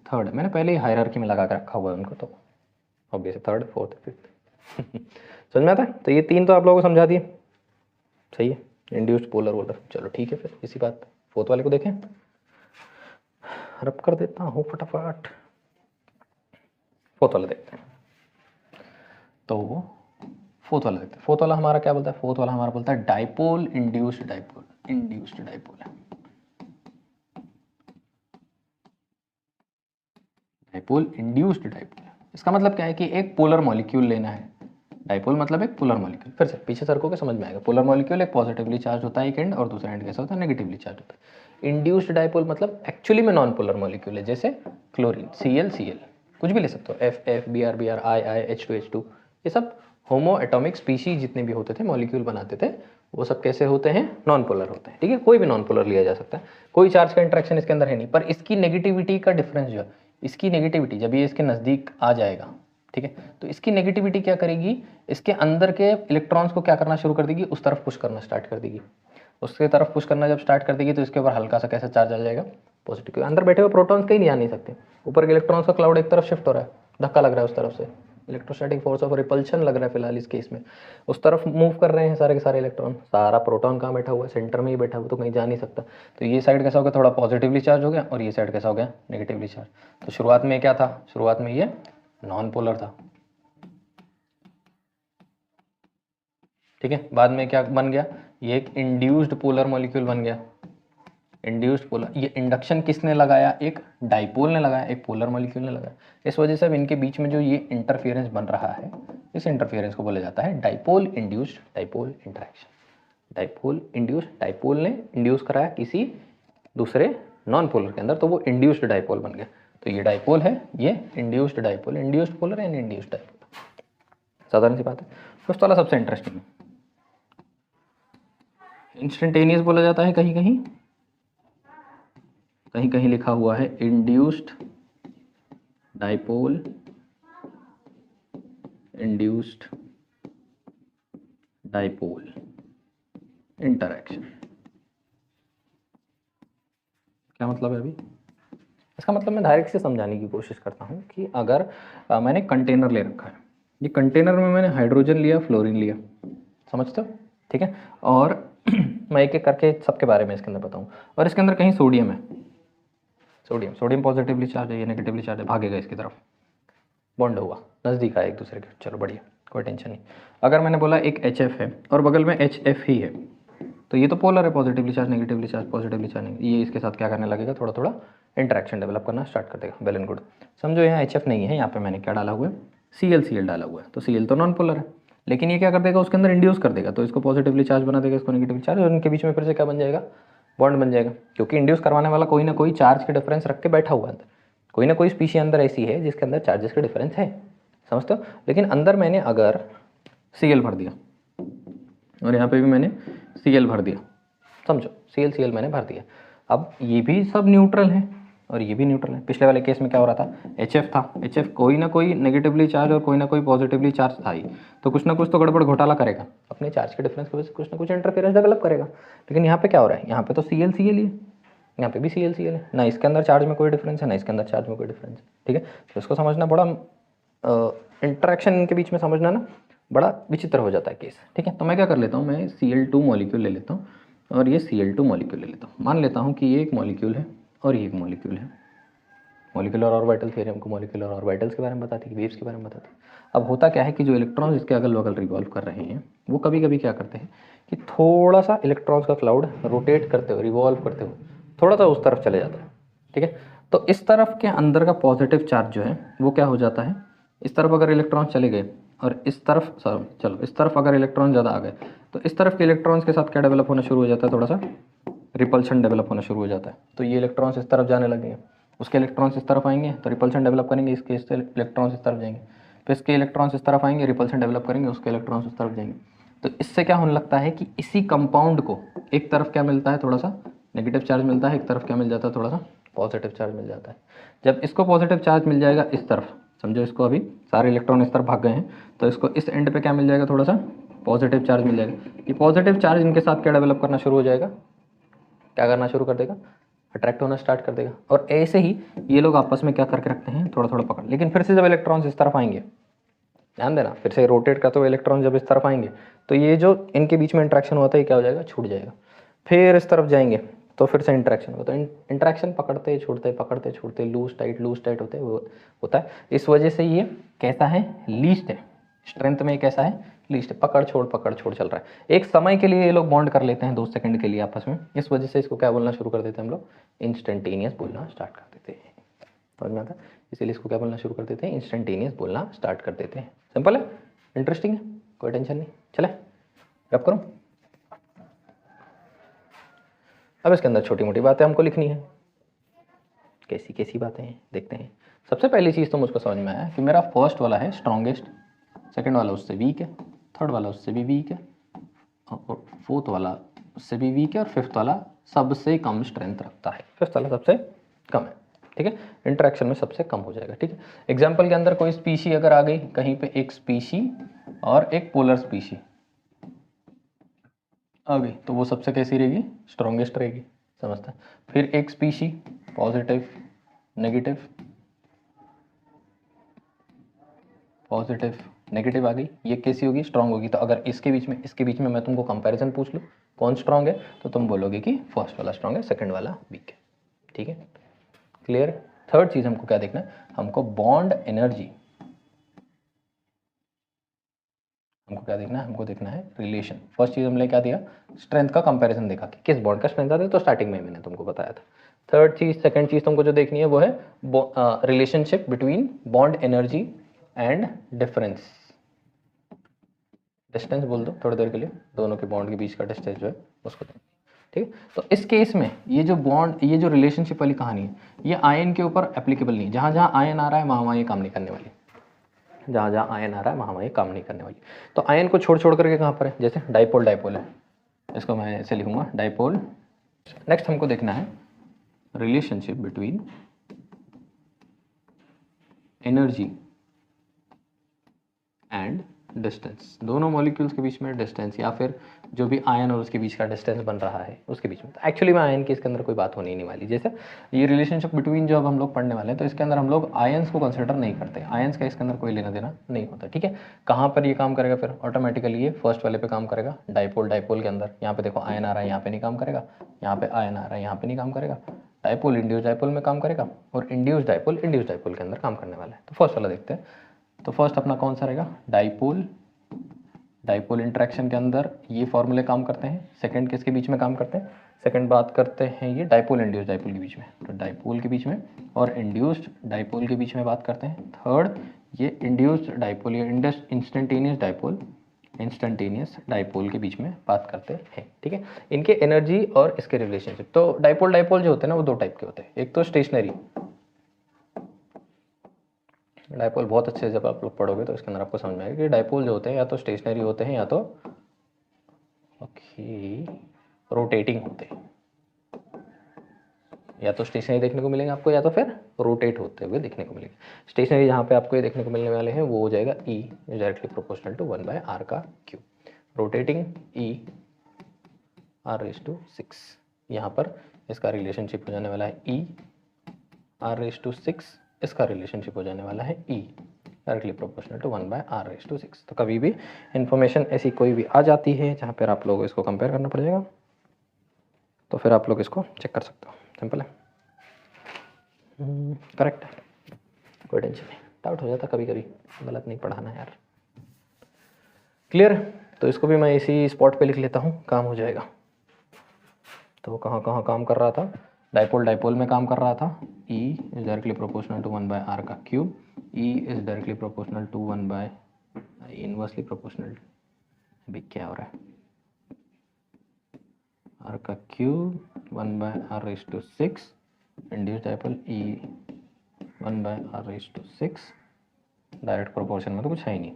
थर्ड, मैंने पहले ही हायरार्की में लगा कर रखा हुआ है उनको, तो ऑब्वियसली थर्ड फोर्थ फिफ्थ। समझ में आता है। तो ये तीन तो आप लोगों को समझा दिए, सही है, इंड्यूस्ड पोलर वोलर। चलो ठीक है, फिर इसी बात फोर्थ वाले को देखें, रब कर देता हूँ फटाफट। फोर्थ वाला देखते हैं, तो फोर्थ वाला देखते हैं। फोर्थ वाला हमारा क्या बोलता है, फोर्थ वाला हमारा बोलता है dipole induced dipole, induced dipole है, डाइपोल इंड्यूस्ड डाइपोल। इसका मतलब क्या है कि एक पोलर मॉलिक्यूल लेना है, डाइपोल मतलब एक पोलर मॉलिक्यूल। फिर से पीछे सरको के समझ में आएगा। पोलर मॉलिक्यूल एक पॉजिटिवली चार्ज होता है एक एंड, और दूसरा एंड कैसा होता है, नेगेटिवली चार्ज होता है। इंड्यूस्ड डाइपोल मतलब एक्चुअली में नॉन पोलर मॉलिक्यूल है, जैसे क्लोरीन Cl कुछ भी ले सकते हो, F Br I H2 ये सब होमो एटॉमिक स्पीशीज जितने भी होते थे मॉलिक्यूल बनाते थे वो सब कैसे होते हैं, नॉन पोलर होते हैं। ठीक है, कोई भी नॉन पोलर लिया जा सकता है, कोई चार्ज का इंटरेक्शन इसके अंदर है नहीं, पर इसकी नेगेटिविटी का डिफरेंस जो है, इसकी नेगेटिविटी जब ये इसके नज़दीक आ जाएगा, ठीक है, तो इसकी नेगेटिविटी क्या करेगी, इसके अंदर के इलेक्ट्रॉन्स को क्या करना शुरू कर देगी, उस तरफ पुश करना स्टार्ट कर देगी। उसके तरफ पुश करना जब स्टार्ट कर देगी तो इसके ऊपर हल्का सा कैसा चार्ज आ जाएगा, पॉजिटिव। अंदर बैठे हुए प्रोटॉन्स कहीं नहीं आ नहीं सकते, ऊपर के इलेक्ट्रॉन्स का क्लाउड एक तरफ शिफ्ट हो रहा है, धक्का लग रहा है उस तरफ से, इलेक्ट्रोस्टैटिक फोर्स ऑफ रिपल्शन लग रहा है फिलहाल इस केस में, उस तरफ मूव कर रहे हैं सारे के सारे इलेक्ट्रॉन। सारा प्रोटॉन कहाँ बैठा हुआ है, सेंटर में ही बैठा हुआ, तो कहीं जा नहीं सकता। तो ये साइड कैसा हो गया, थोड़ा पॉजिटिवली चार्ज हो गया, और ये साइड कैसा हो गया, नेगेटिवली चार्ज। तो शुरुआत में क्या था, शुरुआत में ये नॉन पोलर था, ठीक है, बाद में क्या बन गया, ये एक इंड्यूस्ड पोलर मॉलिक्यूल बन गया। इंड्यूस्ड पोलर, ये इंडक्शन किसने लगाया, एक डाइपोल ने लगाया, एक पोलर मॉलिक्यूल ने लगाया। इस वजह से अब इनके बीच में जो ये इंटरफेरेंस बन रहा है, इस इंटरफेरेंस को बोला जाता है dipole induced dipole interaction. Dipole induced, dipole ने इंड्यूस कराया किसी दूसरे नॉन पोलर के अंदर, तो वो इंड्यूस्ड डाइपोल बन गया। तो ये डाइपोल है, ये induced dipole, induced polar and induced dipole, साधारण सी बात है। दोस्तों वाला सबसे इंटरेस्टिंग है, इंस्टेंटेनियस बोला जाता है, कहीं कहीं कहीं कहीं लिखा हुआ है induced dipole, induced dipole interaction. क्या मतलब है अभी, इसका मतलब मैं डायरेक्ट से समझाने की कोशिश करता हूँ कि अगर मैंने कंटेनर ले रखा है, ये कंटेनर में मैंने हाइड्रोजन लिया, फ्लोरीन लिया, समझते हो, ठीक है, और मैं एक एक करके सबके बारे में इसके अंदर बताऊँ। और इसके अंदर कहीं सोडियम है, सोडियम पॉजिटिवली चार्ज है, ये नेगेटिवली चार्ज है, भागेगा इसकी तरफ, बॉन्ड हुआ, नज़दीक आया एक दूसरे के, चलो बढ़िया, कोई टेंशन नहीं। अगर मैंने बोला एक HF है और बगल में HF ही है, तो ये तो पोलर है, positively charge negatively charge, positively charge, ये इसके साथ क्या करने लगेगा, थोड़ा थोड़ा इंटरेक्शन डेवलप करना स्टार्ट कर देगा, वेल एंड गुड। समझो यहाँ HF नहीं है, यहाँ पे मैंने क्या डाला हुआ है, Cl डाला हुआ है, तो Cl तो नॉन पोलर है, लेकिन ये क्या कर देगा, उसके अंदर इंड्यूस कर देगा, तो इसको पॉजिटिवली चार्ज बना देगा, इसको नेगेटिवली चार्ज, और इनके बीच में फिर से क्या बन जाएगा, बॉन्ड बन जाएगा, क्योंकि इंड्यूस करवाने वाला कोई ना कोई चार्ज के डिफरेंस रख के बैठा हुआ है अंदर, कोई ना कोई स्पीशी अंदर ऐसी है जिसके अंदर चार्जेस के डिफरेंस है, समझते हो। लेकिन अंदर मैंने अगर Cl भर दिया और यहाँ पे भी मैंने Cl भर दिया, समझो Cl मैंने भर दिया, अब ये भी सब न्यूट्रल है और ये भी न्यूट्रल है। पिछले वाले केस में क्या हो रहा था, HF था, HF कोई ना कोई नेगेटिवली चार्ज और कोई ना कोई पॉजिटिवली चार्ज था ही, तो कुछ ना कुछ तो गड़बड़ घोटाला करेगा, अपने चार्ज के डिफरेंस की वजह से कुछ ना कुछ इंटरफेरेंस डेवलप करेगा। लेकिन यहाँ पे क्या हो रहा है, यहाँ पे तो Cl ही है, यहाँ पे भी Cl है, ना इसके अंदर चार्ज में कोई डिफरेंस है, ना इसके अंदर चार्ज में कोई डिफरेंस है, ठीक है। तो इसको समझना बड़ा इंटरेक्शन इनके बीच में समझना ना बड़ा विचित्र हो जाता है केस, ठीक है। तो मैं क्या कर लेता हूँ, मैं Cl2 मॉलिक्यूल ले लेता हूँ और ये Cl2 मॉलिक्यूल ले लेता हूँ। मान लेता हूँ कि ये एक मॉलिक्यूल है और ये एक मॉलिक्यूल है। मॉलिक्यूलर ऑर्बिटल थ्योरी हमको मॉलिक्यूलर ऑर्बिटल्स के बारे में बताती है, वेव्स के बारे में बताती है। अब होता क्या है कि जो इलेक्ट्रॉन्स इसके अगल बगल रिवॉल्व कर रहे हैं वो कभी कभी क्या करते हैं कि थोड़ा सा इलेक्ट्रॉन्स का क्लाउड रोटेट करते हुए, रिवॉल्व करते हुए थोड़ा सा उस तरफ चले जाता है, ठीक है। तो इस तरफ के अंदर का पॉजिटिव चार्ज जो है वो क्या हो जाता है, इस तरफ अगर इलेक्ट्रॉन चले गए और इस तरफ चलो इस तरफ अगर इलेक्ट्रॉन ज़्यादा आ गए तो इस तरफ के इलेक्ट्रॉन्स के साथ क्या डेवलप होना शुरू हो जाता है, थोड़ा सा रिपल्शन डेवलप होना शुरू हो जाता है। तो ये इलेक्ट्रॉन्स इस तरफ जाने लगेंगे, उसके इलेक्ट्रॉन्स इस तरफ आएंगे तो रिपल्शन डेवलप करेंगे, इसके इलेक्ट्रॉन्स इस तरफ जाएंगे, फिर इसके इलेक्ट्रॉन्स इस तरफ आएंगे, रिपल्शन डेवलप करेंगे, उसके इलेक्ट्रॉन्स इस तरफ जाएंगे। तो इससे क्या होने लगता है कि इसी कंपाउंड को एक तरफ क्या मिलता है, थोड़ा सा नेगेटिव चार्ज मिलता है, एक तरफ क्या मिल जाता है, थोड़ा सा पॉजिटिव चार्ज मिल जाता है। जब इसको पॉजिटिव चार्ज मिल जाएगा इस तरफ, समझो इसको अभी सारे इलेक्ट्रॉन इस तरफ भाग गए हैं, तो इसको इस एंड पे क्या मिल जाएगा, थोड़ा सा पॉजिटिव चार्ज मिल जाएगा। ये पॉजिटिव चार्ज इनके साथ क्या डेवलप करना शुरू हो जाएगा, क्या करना शुरू कर देगा, अट्रैक्ट होना स्टार्ट कर देगा। और ऐसे ही ये लोग आपस में क्या करके रखते हैं, थोड़ा थोड़ा पकड़। लेकिन फिर से जब इलेक्ट्रॉन्स इस तरफ आएंगे, ध्यान देना, फिर से रोटेट करते हुए इलेक्ट्रॉन जब इस तरफ आएंगे तो ये जो इनके बीच में इंट्रैक्शन होता है क्या हो जाएगा, छूट जाएगा। फिर इस तरफ जाएंगे तो फिर से इंट्रैक्शन होता है, इंट्रैक्शन पकड़ते छूटते पकड़ते छूटते लूज टाइट होते होता है। इस वजह से ये कैसा है, लीस्ट है, स्ट्रेंथ में कैसा है, लीस्ट है, पकड़ छोड़ चल रहा है। एक समय के लिए ये लोग बॉन्ड कर लेते हैं 2 सेकंड के लिए आपस में, इस वजह से इसको क्या बोलना शुरू कर देते हैं हम लोग, इंस्टेंटेनियस बोलना स्टार्ट कर देते हैं, समझ में आता है। इसीलिए इसको क्या बोलना शुरू कर देते हैं, इंस्टेंटेनियस बोलना स्टार्ट कर देते हैं। सिंपल है, इंटरेस्टिंग है, कोई टेंशन नहीं। चले रब करूँ, अब इसके अंदर छोटी मोटी बातें हमको लिखनी है। कैसी कैसी बातें हैं देखते हैं। सबसे पहली चीज़ तो मुझको समझ में आया कि मेरा फर्स्ट वाला है स्ट्रॉन्गेस्ट, सेकंड वाला उससे वीक है, थर्ड वाला उससे भी वीक है, और फोर्थ वाला उससे भी वीक है, और फिफ्थ वाला सबसे कम स्ट्रेंथ रखता है। फिफ्थ वाला सबसे कम है, ठीक है, इंटरेक्शन में सबसे कम हो जाएगा, ठीक है। एग्जाम्पल के अंदर कोई स्पीशी अगर आ गई कहीं पे, एक स्पीशी और एक पोलर स्पीशी आ गई, तो वो सबसे कैसी रहेगी, स्ट्रॉन्गेस्ट रहेगी, समझता है। फिर एक species positive negative, positive negative आ गई, ये कैसी होगी, स्ट्रांग होगी। तो अगर इसके बीच में मैं तुमको कंपैरिजन पूछ लूँ कौन स्ट्रांग है, तो तुम बोलोगे कि फर्स्ट वाला स्ट्रांग है, सेकंड वाला वीक है, ठीक है, क्लियर। थर्ड चीज हमको क्या देखना है, हमको बॉन्ड एनर्जी, हमको क्या देखना है, हमको देखना है रिलेशन। फर्स्ट चीज हमने क्या दिया, स्ट्रेंथ का कंपैरिजन देखा कि किस बॉन्ड का स्ट्रेंथ आता है, तो स्टार्टिंग में मैंने तुमको बताया था। सेकंड चीज तुमको जो देखनी है वो है relationship between bond energy and difference, distance बोल दो थोड़ी देर के लिए, दोनों के बॉन्ड के बीच का डिस्टेंस जो है उसको देखें, ठीक है। तो इस केस में ये जो बॉन्ड, ये जो रिलेशनशिप वाली कहानी है, ये आयन के ऊपर एप्लीकेबल नहीं। जहाँ जहाँ आयन आ रहा है वहाँ ये काम नहीं करने वाली, जहाँ जहाँ आयन आ रहा है वहाँ ये काम नहीं करने वाली। तो आयन को छोड़ छोड़ करके कहाँ पर है, जैसे डाइपोल डाइपोल है, इसको मैं ऐसे लिखूंगा डाइपोल। नेक्स्ट हमको देखना है relationship between energy and distance, दोनों मॉलिक्यूल्स के बीच में डिस्टेंस, या फिर जो भी आयन और उसके बीच का डिस्टेंस बन रहा है उसके बीच में। तो एक्चुअली में आयन की इसके अंदर कोई बात होने ही नहीं वाली। जैसे ये रिलेशनशिप बिटवीन जो अब हम लोग पढ़ने वाले हैं, तो इसके अंदर हम लोग आयंस को कंसिडर नहीं करते, आयंस का इसके अंदर कोई लेना देना नहीं होता, ठीक है। कहाँ पर ये काम करेगा फिर, ऑटोमेटिकली ये फर्स्ट वाले पे काम करेगा, डाइपोल डाइपोल के अंदर। यहाँ पे देखो आयन आ रहा है, यहाँ पे नहीं काम करेगा, यहाँ पे आयन आ रहा है, यहाँ पे नहीं काम करेगा। डाइपोल इंड्यूस डाइपोल में काम करेगा, और इंड्यूस डाइपोल के अंदर काम करने वाला है। तो फर्स्ट वाला देखते हैं। तो फर्स्ट अपना कौन सा रहेगा, डाइपोल, डाइपोल इंटरेक्शन के अंदर ये फॉर्मूले काम करते हैं। सेकंड किसके बीच में काम करते हैं, सेकंड बात करते हैं ये डाइपोल इंड्यूस्ड डाइपोल के बीच में, तो डाइपोल के बीच में और इंड्यूस्ड डाइपोल के बीच में बात करते हैं। थर्ड ये इंड्यूस्ड डाइपोल या इंस्टेंटेनियस डाइपोल के बीच में बात करते हैं, ठीक है। इनके एनर्जी और इसके रिलेशनशिप, तो डाइपोल डाइपोल जो होते हैं ना वो दो टाइप के होते हैं। एक तो स्टेशनरी डाइपोल, बहुत अच्छे से जब आप लोग पढ़ोगे तो इसके अंदर आपको समझ में आएगा कि डाइपोल जो होते हैं या तो स्टेशनरी होते हैं या तो रोटेटिंग होते हैं। या तो स्टेशनरी देखने को मिलेंगे आपको, या तो फिर रोटेट होते हुए देखने को मिलेंगे। स्टेशनरी जहाँ पे आपको ये देखने को मिलने वाले हैं वो हो जाएगा E directly proportional to 1/r का क्यूब। Rotating E r⁶। यहाँ पर इसका रिलेशनशिप हो जाने वाला है E r⁶, इसका रिलेशनशिप हो जाने वाला है E directly proportional to 1/r⁶। तो कभी भी इंफॉर्मेशन ऐसी कोई भी आ जाती है जहाँ पर आप लोग इसको कंपेयर करना पड़ेगा, तो फिर आप लोग इसको चेक कर सकते हो, सिंपल है, करेक्ट है, कोई टेंशन नहीं। डाउट हो जाता कभी कभी, गलत नहीं पढ़ाना यार, क्लियर। तो इसको भी मैं इसी स्पॉट पे लिख लेता हूँ, काम हो जाएगा। तो कहाँ कहाँ काम कर रहा था, डाइपोल डाइपोल में काम कर रहा था। E is directly proportional to 1/r का cube, E is directly proportional to 1/ inversely proportional, अभी क्या हो रहा है, r का cube 1/r⁶, induce dipole E 1/r⁶। Direct proportion में तो कुछ है ही नहीं,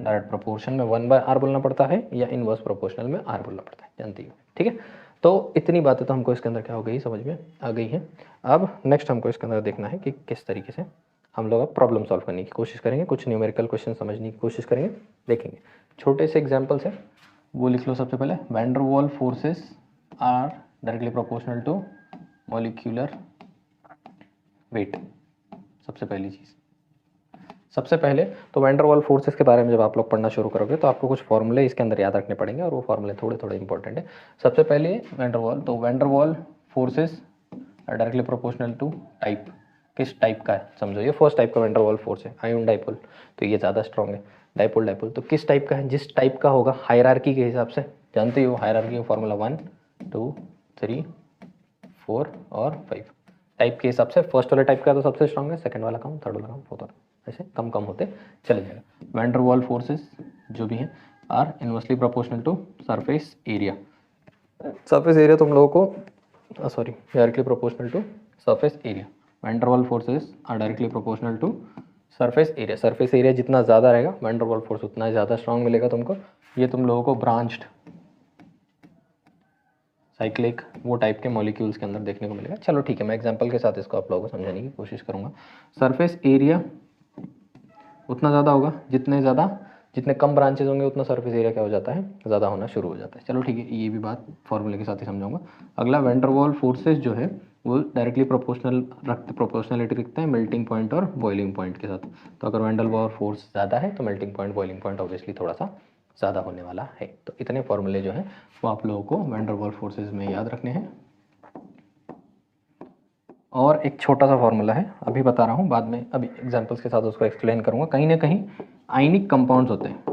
डायरेक्ट प्रोपोर्शन में 1/r बोलना पड़ता है या इनवर्स प्रोपोर्शनल में r बोलना पड़ता है, जानती हो, ठीक है। तो इतनी बातें तो हमको इसके अंदर क्या हो गई, समझ में आ गई है। अब नेक्स्ट हमको इसके अंदर देखना है कि किस तरीके से हम लोग अब प्रॉब्लम सॉल्व करने की कोशिश करेंगे, कुछ न्यूमेरिकल क्वेश्चन समझने की कोशिश करेंगे, देखेंगे। छोटे से एग्जाम्पल्स है, वो लिख लो सबसे पहले। Van der Waals forces are directly proportional to molecular weight. सबसे पहली चीज़, सबसे पहले तो वैन डर वाल फोर्सेस के बारे में जब आप लोग पढ़ना शुरू करोगे तो आपको कुछ फॉर्मूले इसके अंदर याद रखने पड़ेंगे, और वो फॉर्मूले थोड़े थोड़े इंपॉर्टेंट है। सबसे पहले वैन डर वाल, तो van der Waals forces directly proportional to type, किस टाइप का है, समझो ये फर्स्ट टाइप का वैन डर वाल फोर्स है, आयन डाइपोल, तो ये ज़्यादा स्ट्रॉन्ग है। डाइपोल डाइपोल तो किस टाइप का है, जिस टाइप का होगा हायरार्की के हिसाब से, जानते हो हायरार्की का फॉर्मूला 1 2 3 4 और 5, टाइप के हिसाब से फर्स्ट वाला टाइप का तो सबसे स्ट्रॉन्ग है, सेकंड वाला कम, थर्ड वाला कम, फोर्थ वाला, ऐसे कम कम होते चले जाएगा। वैन डर वाल फोर्सेस जो भी हैं are inversely proportional to surface area, surface area तुम लोगों को sorry directly proportional to surface area, van der Waals forces are directly proportional to surface area. Surface area जितना ज़्यादा रहेगा वैन डर वाल फोर्स उतना ज़्यादा स्ट्रांग मिलेगा तुमको। ये तुम लोगों को ब्रांच्ड साइक्लिक वो टाइप के मॉलिक्यूल्स के अंदर देखने को मिलेगा। चलो ठीक है, मैं एग्जांपल के साथ इसको आप लोगों को समझाने की कोशिश करूँगा। सरफेस एरिया उतना ज़्यादा होगा जितने कम ब्रांचेज होंगे उतना सरफेस एरिया क्या हो जाता है, ज़्यादा होना शुरू हो जाता है। चलो ठीक है, ये भी बात फॉर्मूले के साथ ही समझाऊंगा। अगला वैन डर वाल फोर्सेस जो है वो डायरेक्टली प्रोपोर्शनलिटी रखते हैं मेल्टिंग पॉइंट और बॉइलिंग पॉइंट के साथ। तो अगर वैन डर वाल फोर्स ज़्यादा है तो melting point boiling point obviously थोड़ा सा ज़्यादा होने वाला है। तो इतने फॉर्मूले जो हैं वो आप लोगों को वैन डर वाल फोर्सेज में याद रखने हैं। और एक छोटा सा फॉर्मूला है, अभी बता रहा हूँ, बाद में अभी एग्जांपल्स के साथ उसको एक्सप्लेन करूँगा। कहीं ना कहीं आयनिक कंपाउंड्स होते हैं।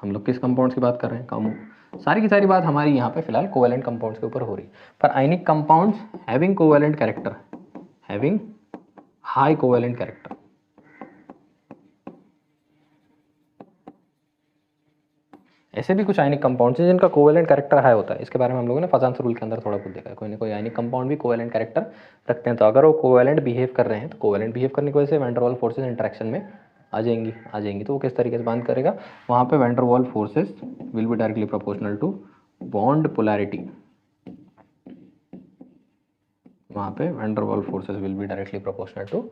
हम लोग किस कंपाउंड्स की बात कर रहे हैं? सारी की सारी बात हमारी यहाँ पे फिलहाल कोवेलेंट कंपाउंड्स के ऊपर हो रही है। पर ionic compounds having covalent character, having high covalent character, ऐसे भी कुछ आयनिक कंपाउंड्स हैं जिनका कोवेलेंट कैरेक्टर हाई होता है। इसके बारे में हम लोगों ने फजांस रूल के अंदर थोड़ा बहुत देखा है। कोई ना कोई आयनिक कंपाउंड भी कोवेलेंट कैरेक्टर रखते हैं। तो अगर वो कोवेलेंट बिहेव कर रहे हैं तो कोवेलेंट बिहेव करने की वजह से van der Waals forces interaction में आ जाएंगी। तो वो किस तरीके से बांध करेगा, वहाँ पे van der Waals forces will be directly proportional to bond polarity. वहाँ पे van der Waals forces will be directly proportional to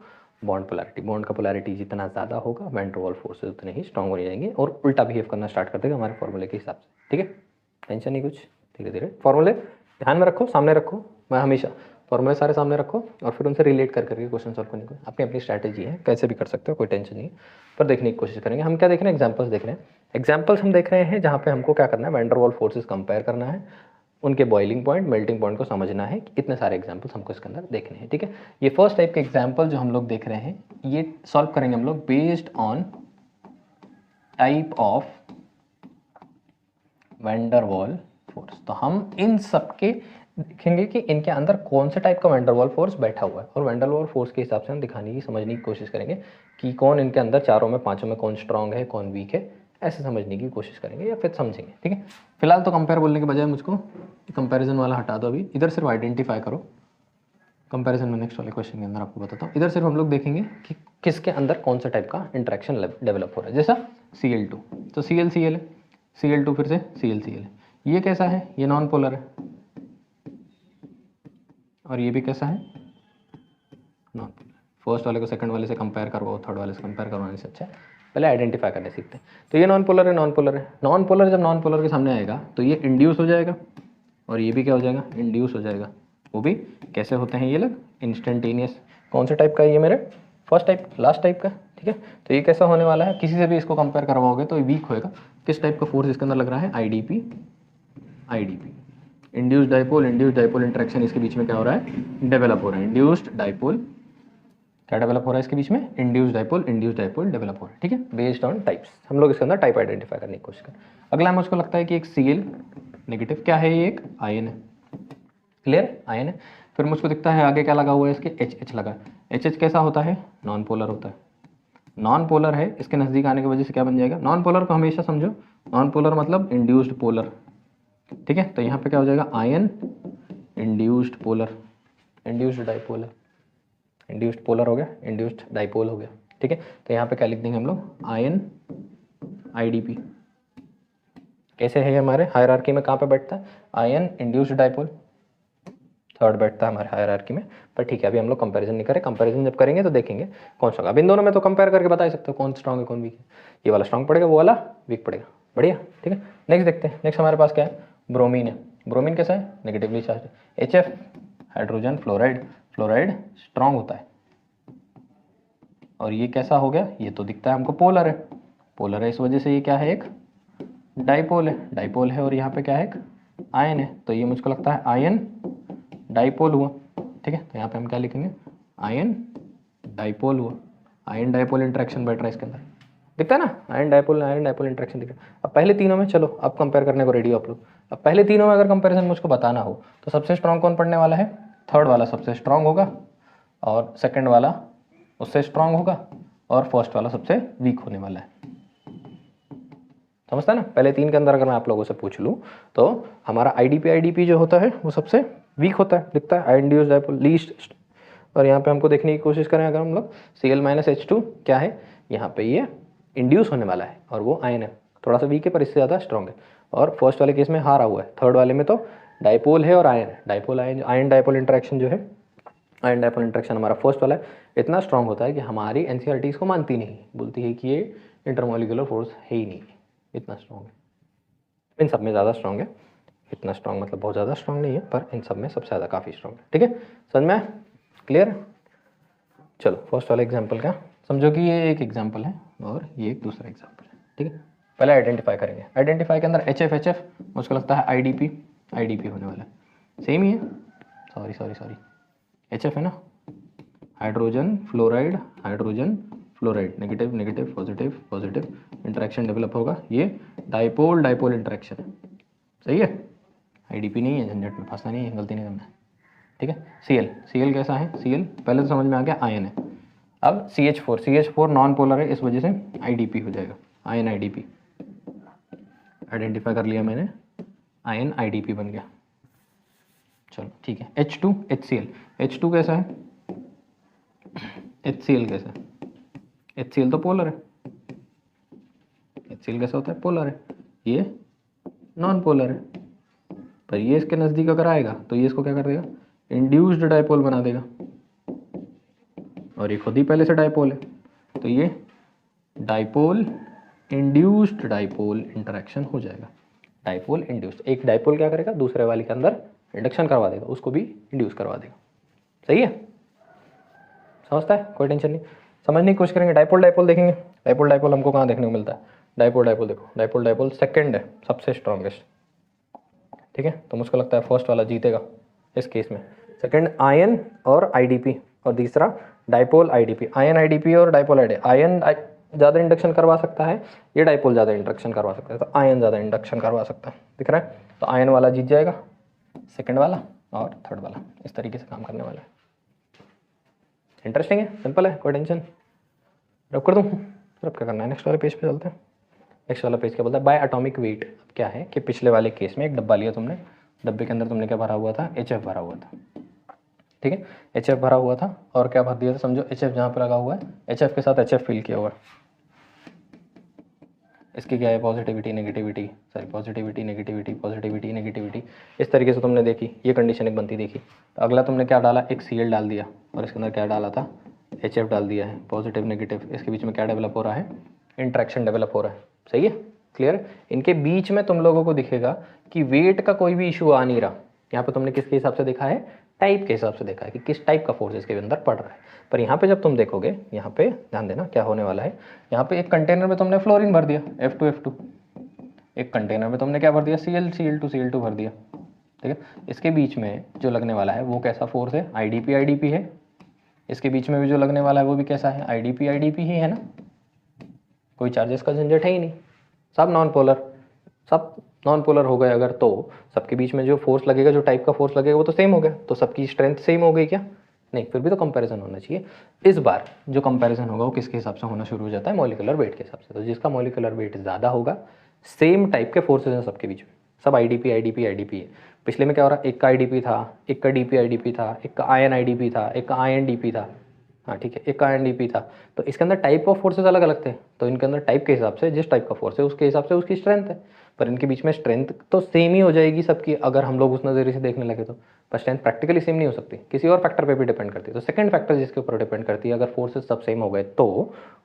bond polarity. Bond का पोलैरिटी जितना ज़्यादा होगा वैन डर वाल फोर्सेज उतने ही स्ट्रॉन्ग हो जाएंगे और उल्टा बिहेव करना स्टार्ट कर देगा हमारे फॉर्मूले के हिसाब से। ठीक है, टेंशन नहीं कुछ, धीरे धीरे फॉर्मूले ध्यान में रखो, सामने रखो। मैं हमेशा फॉर्मूले सारे सामने रखो और फिर उनसे रिलेट करके क्वेश्चन सॉल्व करने को अपनी अपनी स्ट्रैटेजी है, कैसे भी कर सकते हो, कोई टेंशन नहीं है। पर देखने की कोशिश करेंगे। हम क्या देख रहे हैं, एग्जाम्पल्स देख रहे हैं। एग्जाम्पल्स हम देख रहे हैं जहाँ पे हमको क्या करना है, van der Waals forces compare करना है, उनके बॉइलिंग पॉइंट मेल्टिंग पॉइंट को समझना है। इतने सारे एग्जाम्पल्स हमको इसके अंदर देखने हैं। ठीक है, ये फर्स्ट टाइप के एग्जाम्पल जो हम लोग देख रहे हैं ये सॉल्व करेंगे हम लोग based on type of van der Waals force. तो हम इन सब के देखेंगे कि इनके अंदर कौन से टाइप का वैन डर वाल फोर्स बैठा हुआ है और वैन डर वाल फोर्स के हिसाब से हम दिखाने की समझने की कोशिश करेंगे कि कौन इनके अंदर चारों में पांचों में कौन स्ट्रांग है कौन वीक है, ऐसे समझने की कोशिश करेंगे या फिर समझेंगे। ठीक है, फिलहाल तो कंपेयर बोलने के बजाय मुझको कंपैरिजन वाला हटा दो। अभी इधर सिर्फ आइडेंटिफाई करो। कंपैरिजन में नेक्स्ट वाले क्वेश्चन के अंदर आपको बताता हूँ। इधर सिर्फ हम लोग देखेंगे कि किसके अंदर कौन सा टाइप का इंटरेक्शन डेवलप हो रहा है। जैसा Cl2 तो Cl है, Cl2 फिर से Cl है। ये कैसा है, ये नॉन पोलर है और ये भी कैसा है, नॉन पोलर। फर्स्ट वाले को सेकंड वाले से कंपेयर करवाओ, थर्ड वाले से कंपेयर करवाने से अच्छा है पहले आइडेंटिफाई करने सीखते हैं। तो ये नॉन पोलर है, नॉन पोलर है। नॉन पोलर जब नॉन पोलर के सामने आएगा तो ये इंड्यूस हो जाएगा और ये भी क्या हो जाएगा, इंड्यूस हो जाएगा। वो भी कैसे होते हैं ये लोग, इंस्टेंटेनियस। कौन से टाइप का है ये मेरे, फर्स्ट टाइप, लास्ट टाइप का। ठीक है, तो ये कैसा होने वाला है, किसी से भी इसको कंपेयर करवाओगे तो ये वीक होएगा। किस टाइप का फोर्स इसके अंदर लग रहा है, आईडीपी। इंड्यूस्ड डाइपोल इंटरेक्शन इसके बीच में क्या हो रहा है, डेवलप हो रहा है। इंड्यूस्ड डाइपोल क्या डेवलप हो रहा है इसके बीच में, इंड्यूस्ड डाइपोल डेवलप हो रहा है। ठीक है, बेस्ड ऑन टाइप्स हम लोग इसके अंदर टाइप आइडेंटिफाई करने की कोशिश करें। अगला मुझको लगता है कि एक Cl नेगेटिव क्या है, ये एक आयन है। क्लियर, आयन है। फिर मुझको दिखता है आगे क्या लगा हुआ है, इसके H लगा है। H कैसा होता है, नॉन पोलर होता है। नॉन पोलर है, इसके नज़दीक आने की वजह से क्या बन जाएगा, नॉन पोलर को हमेशा समझो, नॉन पोलर मतलब इंड्यूस्ड पोलर। ठीक है, तो यहाँ पे क्या हो जाएगा, ion induced polar, induced dipole है, इंड्यूस्ड पोलर हो गया, इंड्यूस्ड डाइपोल हो गया। ठीक है, तो यहाँ पे क्या लिख देंगे हम लोग, आयन आईडीपी। कैसे है हमारे हायरार्की में, कहाँ पे बैठता है, आयन इंड्यूस्ड डाइपोल थर्ड बैठता है हमारे हायरार्की में। पर ठीक है, अभी हम लोग कंपैरिजन नहीं करें, कंपैरिजन जब करेंगे तो देखेंगे कौन सा। अब इन दोनों में तो कंपेयर करके बता ही सकते हो कौन स्ट्रॉन्ग है कौन वीक है। ये वाला स्ट्रॉन्ग पड़ेगा, वो वाला वीक पड़ेगा। बढ़िया, ठीक है। नेक्स्ट देखते हैं। नेक्स्ट हमारे पास क्या है, ब्रोमीन है। ब्रोमीन कैसा है, negatively charge. HF hydrogen fluoride, fluoride strong होता है। और ये कैसा हो गया, ये तो दिखता है हमको पोलर है, पोलर है, इस वजह से ये क्या है, एक डाइपोल है, डाइपोल है। और यहाँ पे क्या है, एक आयन है, तो ये मुझको लगता है आयन डाइपोल हुआ। ठीक है, तो यहाँ पे हम क्या लिखेंगे, आयन डाइपोल हुआ। आयन डाइपोल इंटरेक्शन बैठ रहा है इसके अंदर, दिखता है ना, आयन डाइपोल इंटरेक्शन दिख रहा है। अब पहले तीनों में, चलो अब कंपेयर करने को रेडी हो आप लोग। अब पहले तीनों में अगर कंपैरिजन मुझको बताना हो तो सबसे स्ट्रांग कौन पड़ने वाला है, थर्ड वाला सबसे स्ट्रांग होगा और सेकंड वाला उससे स्ट्रांग होगा और फर्स्ट वाला सबसे वीक होने वाला है। समझता है ना। पहले 3 के अंदर अगर मैं आप लोगों से पूछ लूँ तो हमारा आईडीपी जो होता है वो सबसे वीक होता है, दिखता है आई इंड्यूस डाइपोल लीस्ट। और यहाँ पे हमको देखने की कोशिश करें अगर हम लोग Cl-H2 क्या है, यहाँ पे ये इंड्यूस होने वाला है और वो आयन है, थोड़ा सा वीक है पर इससे ज़्यादा स्ट्रॉन्ग है। और फर्स्ट वाले केस में हारा हुआ है, थर्ड वाले में तो डाइपोल है और आयन है। डाइपोल आयन डाइपोल इंटरेक्शन जो है, आयन डाइपोल इंटरेक्शन हमारा फर्स्ट वाला है, इतना स्ट्रॉन्ग होता है कि हमारी एनसीईआरटी इसको मानती नहीं, बोलती है कि ये इंटरमोलिकुलर फोर्स है ही नहीं, इतना स्ट्रॉन्ग है। इन सब में ज़्यादा स्ट्रॉन्ग है, इतना स्ट्रॉन्ग मतलब बहुत ज़्यादा स्ट्रॉन्ग नहीं है पर इन सब में सबसे ज़्यादा काफ़ी स्ट्रॉन्ग है। ठीक है, समझ में क्लियर। चलो फर्स्ट वाला एग्जाम्पल का समझो कि ये एक एग्जाम्पल है और ये एक दूसरा एग्जाम्पल है। ठीक है, पहले आइडेंटिफाई करेंगे। आइडेंटिफाई के अंदर HF मुझको लगता है आईडीपी होने वाला है, सेम ही है। सॉरी HF है ना, hydrogen fluoride negative positive interaction develop होगा, ये डाइपोल इंटरेक्शन है, सही है। आईडीपी नहीं है, झंझट में फंसना नहीं है, गलती नहीं करना है। ठीक है, Cl कैसा है, Cl पहले तो समझ में आ गया आयन है। अब CH4 नॉन पोलर है, इस वजह से आईडीपी हो जाएगा, आयन आईडीपी। आइडेंटिफाई कर लिया मैंने, आयन आईडीपी बन गया। चलो ठीक है, H2 HCl कैसा है, HCl कैसा है, HCl तो पोलर है। HCl कैसा होता है, पोलर है, ये नॉन पोलर है। पर ये इसके नज़दीक अगर आएगा तो ये इसको क्या कर देगा, इंड्यूस्ड डाइपोल बना देगा, और ये खुद ही पहले से डाइपोल है, तो ये डाइपोल इंड्यूस्ड डाइपोल इंटरेक्शन हो जाएगा। डाइपोल इंड्यूस्ड, एक डाइपोल क्या करेगा, दूसरे वाले के अंदर इंडक्शन करवा देगा, उसको भी इंड्यूस करवा देगा। सही है, समझता है, कोई टेंशन नहीं। समझने की कोशिश करेंगे। डाइपोल देखेंगे, डाइपोल हमको कहाँ देखने को मिलता है, डाइपोल देखो, डाइपोल सेकंड है सबसे स्ट्रॉन्गेस्ट। ठीक है, तो मुझको लगता है फर्स्ट वाला जीतेगा इस केस में। सेकंड आयन और आईडीपी, और तीसरा डाइपोल आईडीपी। आयन आईडीपी और डाइपोल आईडीपी, आयन ज़्यादा इंडक्शन करवा सकता है, ये डाइपोल ज़्यादा इंडक्शन करवा सकता है, तो आयन ज़्यादा इंडक्शन करवा सकता है, दिख रहा है। तो आयन वाला जीत जाएगा, सेकंड वाला और थर्ड वाला, इस तरीके से काम करने वाला है। इंटरेस्टिंग है, सिंपल है, कोई टेंशन। रब कर दूँ, रब क्या करना है, नेक्स्ट वाले पेज पे चलते हैं। नेक्स्ट वाला पेज क्या बोलता है, बाय एटॉमिक वेट। क्या है कि पिछले वाले केस में एक डब्बा लिया तुमने, डब्बे के अंदर तुमने क्या भरा हुआ था, HF भरा हुआ था। ठीक है, HF भरा हुआ था और क्या भर दिया था, समझो HF जहाँ पे लगा हुआ है, HF के साथ HF फिल किया हुआ है। इसकी क्या है, पॉजिटिविटी नेगेटिविटी, इस तरीके से तुमने देखी, ये कंडीशन एक बनती देखी। तो अगला तुमने क्या डाला, एक Cl डाल दिया और इसके अंदर क्या डाला था, HF डाल दिया है, पॉजिटिव नेगेटिव, इसके बीच में क्या डेवलप हो रहा है, इंट्रैक्शन डेवलप हो रहा है। सही है, क्लियर। इनके बीच में तुम लोगों को दिखेगा कि वेट का कोई भी इशू आ नहीं रहा। यहाँ पे तुमने किसके हिसाब से देखा है, टाइप के हिसाब से देखा है कि किस टाइप का फोर्स इसके अंदर पड़ रहा है। पर यहाँ पे जब तुम देखोगे, यहाँ पे ध्यान देना क्या होने वाला है, यहाँ पे एक कंटेनर में तुमने फ्लोरीन भर दिया F2, एक कंटेनर में तुमने क्या भर दिया, Cl2 भर दिया। ठीक है, इसके बीच में जो लगने वाला है वो कैसा फोर्स है, आईडीपी है। इसके बीच में भी जो लगने वाला है वो भी कैसा है, आईडीपी ही है ना, कोई चार्जेस का झंझट है ही नहीं, सब नॉन पोलर हो गए अगर, तो सबके बीच में जो फोर्स लगेगा, जो टाइप का फोर्स लगेगा वो तो सेम हो गया, तो सबकी स्ट्रेंथ सेम हो गई क्या, नहीं, फिर भी तो कंपैरिजन होना चाहिए। इस बार जो कंपैरिजन होगा वो किसके हिसाब से होना शुरू हो जाता है, मॉलिक्यूलर वेट के हिसाब से। तो जिसका मॉलिक्यूलर वेट ज़्यादा होगा, सेम टाइप के फोर्सेज हैं सबके बीच में, सब आईडीपी है। पिछले में क्या हो रहा है, एक का आईडीपी था, एक का आईडीपी था, एक का आयन आईडीपी था, एक का आयन डीपी था। हाँ ठीक है, एक का आयन डीपी था, तो इसके अंदर टाइप ऑफ फोर्सेज अलग अलग थे, तो इनके अंदर टाइप के हिसाब से जिस टाइप का फोर्स है उसके हिसाब से उसकी स्ट्रेंथ है। पर इनके बीच में स्ट्रेंथ तो सेम ही हो जाएगी सबकी, अगर हम लोग उस नज़रिए से देखने लगे तो। पर स्ट्रेंथ प्रैक्टिकली सेम नहीं हो सकती, किसी और फैक्टर पे भी डिपेंड करती है। तो सेकंड फैक्टर जिसके ऊपर डिपेंड करती है, अगर फोर्सेज सब सेम हो गए तो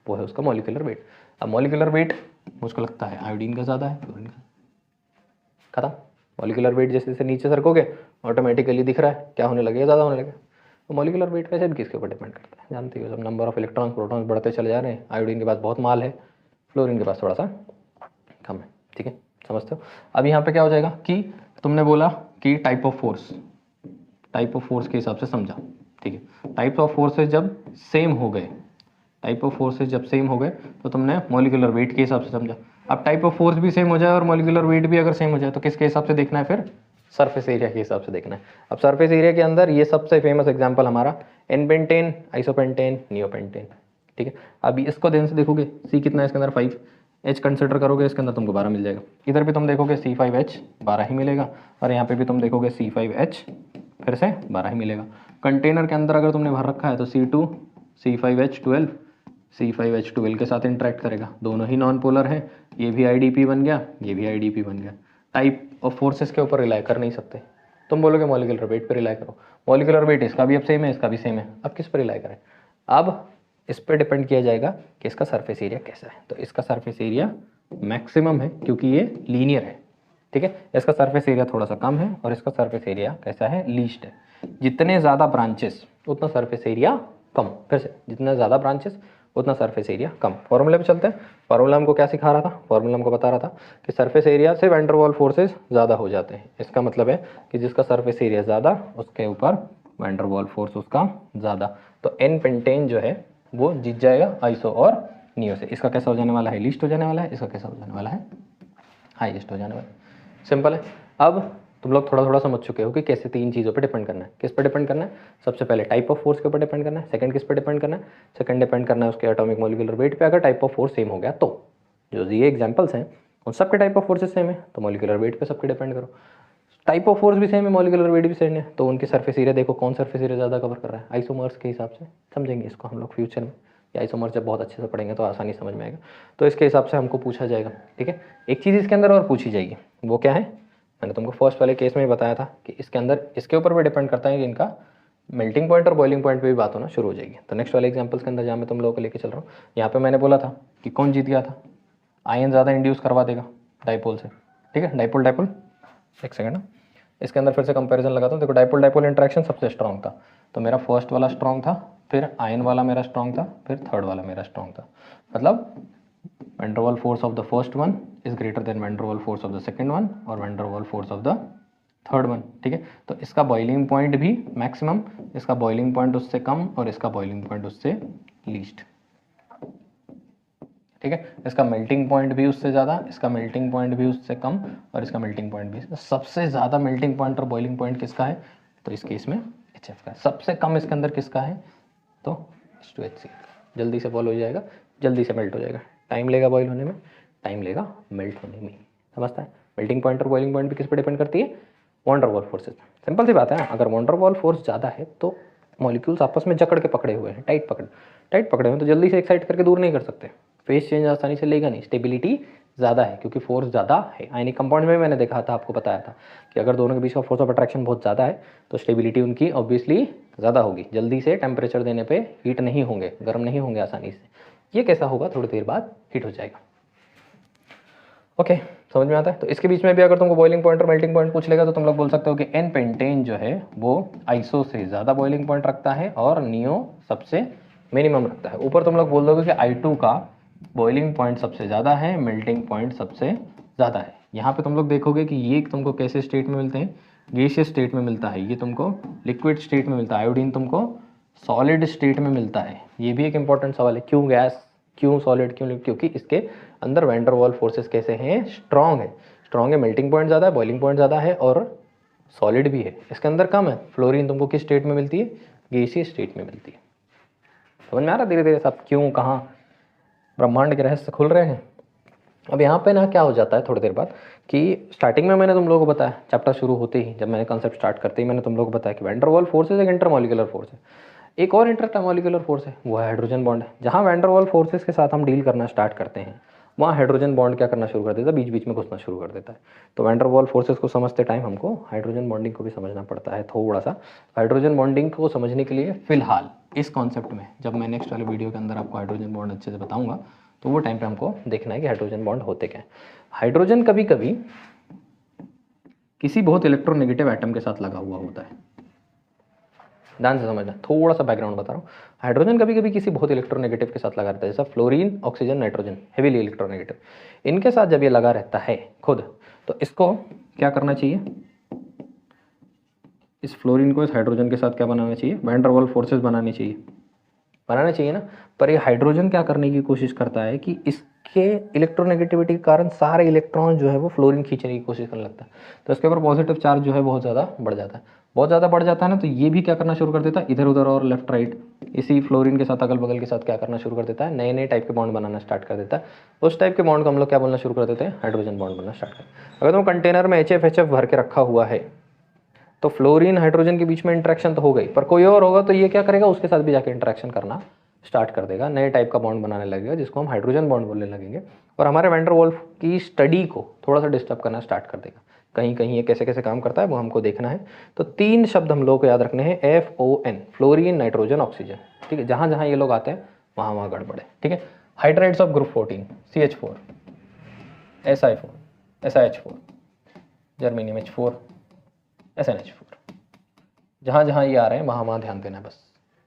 वो है उसका मॉलिक्यूलर वेट। अब मॉलिक्यूलर वेट मुझको लगता है आयोडीन का ज़्यादा है, फ्लोरीन का खत्म। मॉलिक्यूलर वेट जैसे जैसे नीचे सरकोगे ऑटोमेटिकली दिख रहा है क्या होने लगेगा, ज़्यादा होने लगेगा। तो मॉलिक्यूलर वेट वैसे भी किसके ऊपर डिपेंड करता है, जानते हो, सब नंबर ऑफ इलेक्ट्रॉन्स प्रोटॉन्स बढ़ते चले जा रहे हैं। आयोडीन के पास बहुत माल है, फ्लोरीन के पास थोड़ा सा कम है। ठीक है, समझते हो। अब यहाँ पे क्या हो जाएगा कि तुमने बोला कि टाइप ऑफ फोर्स के हिसाब से समझा। ठीक है, टाइप ऑफ फोर्सेज जब सेम हो गए, तो तुमने मॉलिक्यूलर वेट के हिसाब से समझा। अब टाइप ऑफ फोर्स भी सेम हो जाए और मॉलिक्यूलर वेट भी अगर सेम हो जाए तो किसके हिसाब से देखना है, फिर सरफेस एरिया के हिसाब से देखना है। अब सरफेस एरिया के अंदर ये सबसे फेमस एग्जांपल हमारा एन-पेंटेन, आइसोपेंटेन, नियोपेंटेन। ठीक है, अभी इसको ध्यान से देखोगे, सी कितना है इसके अंदर 5, H कंसिडर करोगे इसके अंदर तुमको 12 मिल जाएगा। इधर भी तुम देखोगे C5H 12 ही मिलेगा, और यहाँ पे भी तुम देखोगे C5H फिर से 12 ही मिलेगा। कंटेनर के अंदर अगर तुमने भर रखा है तो C2 C5H12 C5H12 के साथ इंटरेक्ट करेगा, दोनों ही नॉन पोलर हैं, ये भी IDP बन गया, ये भी IDP बन गया। टाइप ऑफ फोर्सेस के ऊपर रिलाई कर नहीं सकते। तुम बोलोगे मॉलिक्यूलर वेट पर रिलाई करो, मॉलिक्यूलर वेट इसका भी अब सेम है, इसका भी सेम है, अब किस पर रिलाई करें? अब इस पर डिपेंड किया जाएगा कि इसका सरफेस एरिया कैसा है। तो इसका सरफेस एरिया मैक्सिमम है क्योंकि ये लीनियर है, ठीक है। इसका सरफेस एरिया थोड़ा सा कम है और इसका सरफेस एरिया कैसा है? लीस्ट है। जितने ज़्यादा ब्रांचेस उतना सरफेस एरिया कम। फिर से, जितना ज़्यादा ब्रांचेस उतना सरफेस एरिया कम। फॉर्मूले पे चलते हैं। फॉर्मूला हमको क्या सिखा रहा था? फॉर्मूला हमको बता रहा था कि सरफेस एरिया से वैन डर वाल फोर्सेस ज़्यादा हो जाते हैं। इसका मतलब है कि जिसका सरफेस एरिया ज़्यादा उसके ऊपर वैन डर वाल फोर्स उसका ज़्यादा। तो एन पेंटेन जो है वो जीत जाएगा आइसो और नियो से। इसका कैसा हो जाने वाला है? लीस्ट हो जाने वाला है। इसका कैसा हो जाने वाला है? हाईएस्ट हो जाने वाला है। सिंपल है। अब तुम लोग थोड़ा थोड़ा समझ चुके हो कि कैसे तीन चीज़ों पे डिपेंड करना है। किस पे डिपेंड करना है? सबसे पहले टाइप ऑफ फोर्स के ऊपर डिपेंड करना है। सेकंड किस पे डिपेंड करना है? सेकंड डिपेंड करना है उसके एटॉमिक मॉलिक्यूलर वेट पे। अगर टाइप ऑफ फोर्स सेम हो गया तो जो ये एग्जाम्पल्स हैं उन सबके टाइप ऑफ फोर्सेस सेम है तो मॉलिक्यूलर वेट पे सबके डिपेंड करो। टाइप ऑफ फोर्स भी सेम है, मॉलिक्यूलर वेट भी सेम है, तो उनके सरफेस एरिया देखो कौन सरफेस एरिया ज़्यादा कवर कर रहा है। आइसोमर्स के हिसाब से समझेंगे इसको हम लोग फ्यूचर में, या आइसोमर्स जब बहुत अच्छे से पढ़ेंगे तो आसानी समझ में आएगा। तो इसके हिसाब से हमको पूछा जाएगा, ठीक है। एक चीज़ इसके अंदर और पूछी जाएगी, वो क्या है? मैंने तुमको फर्स्ट वाले केस में ही बताया था कि इसके अंदर इसके ऊपर भी डिपेंड करता है कि इनका मेल्टिंग पॉइंट और बॉइलिंग पॉइंट पे भी बात होना शुरू हो जाएगी। तो नेक्स्ट वाले एग्जांपल्स के अंदर जहाँ मैं तुम लोगों को लेके चल रहा हूँ, यहाँ पे मैंने बोला था कि कौन जीत गया था? आयन ज़्यादा इंड्यूस करवा देगा डाइपोल से, ठीक है। डाइपोल डाइपोल, एक सेकंड ना, इसके अंदर फिर से कंपैरिजन लगाता हूँ। देखो डाइपोल डाइपोल इंटरेक्शन सबसे स्ट्रॉन्ग था, तो मेरा फर्स्ट वाला स्ट्रॉन्ग था, फिर आयन वाला मेरा स्ट्रॉन्ग था, फिर थर्ड वाला मेरा स्ट्रॉन्ग था। मतलब van der Waals force of the first one is greater than van der Waals force of the second one और van der Waals force of the third one, ठीक है। तो इसका बॉइलिंग पॉइंट भी मैक्सिमम, इसका बॉइलिंग पॉइंट उससे कम और इसका बॉइलिंग पॉइंट उससे लीस्ट, ठीक है। इसका मेल्टिंग पॉइंट भी उससे ज़्यादा, इसका मेल्टिंग पॉइंट भी उससे कम और इसका मेल्टिंग पॉइंट भी। सबसे ज़्यादा मेल्टिंग पॉइंट और बॉइलिंग पॉइंट किसका है? तो इस केस में HF का है। सबसे कम इसके अंदर किसका है? तो H2HCl। जल्दी से बॉयल हो जाएगा, जल्दी से मेल्ट हो जाएगा। टाइम लेगा बॉयल होने में, टाइम लेगा मेल्ट होने में, समझता है। मेल्टिंग पॉइंट और बॉइलिंग पॉइंट भी किस पर डिपेंड करती है? Van der Waals forces. Simple सी बात है, अगर वैन डर वाल फोर्स ज़्यादा है तो मॉलिक्यूल्स आपस में जकड़ के पकड़े हुए हैं, टाइट पकड़े हुए हैं, तो जल्दी से एक्साइट करके दूर नहीं कर सकते। फेस चेंज आसानी से लेगा नहीं, स्टेबिलिटी ज़्यादा है क्योंकि फोर्स ज़्यादा है। आयनिक कंपाउंड में मैंने देखा था, आपको बताया था कि अगर दोनों के बीच का फोर्स ऑफ अट्रैक्शन बहुत ज़्यादा है तो स्टेबिलिटी उनकी ऑब्वियसली ज़्यादा होगी। जल्दी से टेम्परेचर देने पे हीट नहीं होंगे, गर्म नहीं होंगे आसानी से। ये कैसा होगा? थोड़ी देर बाद हीट हो जाएगा। ओके, समझ में आता है। तो इसके बीच में भी अगर तुमको बॉइलिंग पॉइंट और मेल्टिंग पॉइंट पूछ लेगा तो तुम लोग बोल सकते हो कि एन पेंटेन जो है वो आइसो से ज़्यादा बॉइलिंग पॉइंट रखता है और नियो सबसे मिनिमम रखता है। ऊपर तुम लोग बोल दोगे कि I2 का बॉइलिंग पॉइंट सबसे ज़्यादा है, मेल्टिंग पॉइंट सबसे ज़्यादा है। यहाँ पे तुम लोग देखोगे कि ये तुमको कैसे स्टेट में मिलते हैं? गैसियस स्टेट में मिलता है, ये तुमको लिक्विड स्टेट में मिलता है, आयोडीन तुमको सॉलिड स्टेट में मिलता है। ये भी एक इंपॉर्टेंट सवाल है, क्यों गैस, क्यों सॉलिड, क्यों? क्योंकि इसके अंदर वैन डर वाल फोर्सेस कैसे हैं? स्ट्रॉन्ग है। स्ट्रॉन्ग है, मेल्टिंग पॉइंट ज़्यादा है, बॉइलिंग पॉइंट ज़्यादा है और सॉलिड भी है। इसके अंदर कम है। फ्लोरीन तुमको किस स्टेट में मिलती है? गैसियस स्टेट में मिलती है। समझ में आ रहा धीरे धीरे सब क्यों, कहाँ ब्रह्मांड के रहस्य खुल रहे हैं। अब यहाँ पे ना क्या हो जाता है थोड़ी देर बाद कि स्टार्टिंग में मैंने तुम लोगों को बताया, चैप्टर शुरू होते ही जब मैंने कंसेप्ट स्टार्ट करते ही मैंने तुम लोगों को बताया कि वैन डर वाल फोर्सेस एक इंटरमॉलिक्यूलर फोर्स है। एक और इंटरमॉलिक्यूलर फोर्स है, वो है हाइड्रोजन बॉन्ड है। जहाँ वैन डर वाल फोर्सेस के साथ हम डील करना स्टार्ट करते हैं वहाँ हाइड्रोजन बॉन्ड क्या करना शुरू कर देता है? बीच बीच में घुसना शुरू कर देता है। तो वैन डर वाल फोर्सेस को समझते टाइम हमको हाइड्रोजन बॉन्डिंग को भी समझना पड़ता है थोड़ा सा। हाइड्रोजन बॉन्डिंग को समझने के लिए फिलहाल इस कॉन्सेप्ट में, जब मैं नेक्स्ट वाले वीडियो के अंदर आपको हाइड्रोजन बॉन्ड अच्छे से बताऊंगा तो वो टाइम पे हमको देखना है कि हाइड्रोजन बॉन्ड होते क्या है। हाइड्रोजन कभी कभी किसी बहुत इलेक्ट्रोनेगेटिव एटम के साथ लगा हुआ होता है। ध्यान से समझना, थोड़ा सा बैकग्राउंड बता रहा हूँ। हाइड्रोजन कभी कभी किसी बहुत इलेक्ट्रोनेगेटिव के साथ लगा रहता है, जैसा fluorine, oxygen, nitrogen, heavily electronegative. इनके साथ जब ये लगा रहता है खुद, तो इसको क्या करना चाहिए? इस फ्लोरीन को इस हाइड्रोजन के साथ क्या बनाना चाहिए? वैन डर वाल फोर्सेस बनानी चाहिए। बनाना चाहिए ना। पर ये हाइड्रोजन क्या करने की कोशिश करता है कि इसके इलेक्ट्रोनेगेटिविटी के कारण सारे इलेक्ट्रॉन जो है वो फ्लोरीन खींचने की कोशिश करने लगता है, तो इसके ऊपर पॉजिटिव चार्ज जो है बहुत ज़्यादा बढ़ जाता है। बहुत ज़्यादा बढ़ जाता है ना, तो ये भी क्या करना शुरू कर देता है, इधर उधर और लेफ्ट राइट इसी फ्लोरीन के साथ अगल बगल के साथ क्या करना शुरू कर देता है, नए नए टाइप के बॉन्ड बनाना स्टार्ट कर देता है। उस टाइप के बॉन्ड को हम लोग क्या बोलना शुरू कर देते हैं, हाइड्रोजन बॉन्ड बनना स्टार्ट करते हैं। अगर तुम कंटेनर में HF भर के रखा हुआ है तो फ्लोरीन हाइड्रोजन के बीच में इंटरेक्शन तो हो गई, पर कोई और होगा तो ये क्या करेगा, उसके साथ भी जाके इंटरेक्शन करना स्टार्ट कर देगा, नए टाइप का बॉन्ड बनाने लगेगा जिसको हम हाइड्रोजन बॉन्ड बोलने लगेंगे, और हमारे वैन डर वाल्स की स्टडी को थोड़ा सा डिस्टर्ब करना स्टार्ट कर देगा। कहीं कहीं ये कैसे कैसे काम करता है वो हमको देखना है। तो 3 शब्द हम लोग को याद रखने हैं, FON, फ्लोरीन नाइट्रोजन ऑक्सीजन, ठीक है। जहाँ जहाँ ये लोग आते हैं वहाँ वहाँ गड़बड़ है, ठीक है। Hydrides of group 14, CH4, SI4, SiH4, germanium H4, SnH4, जहाँ जहाँ ये आ रहे हैं वहाँ वहाँ ध्यान देना है बस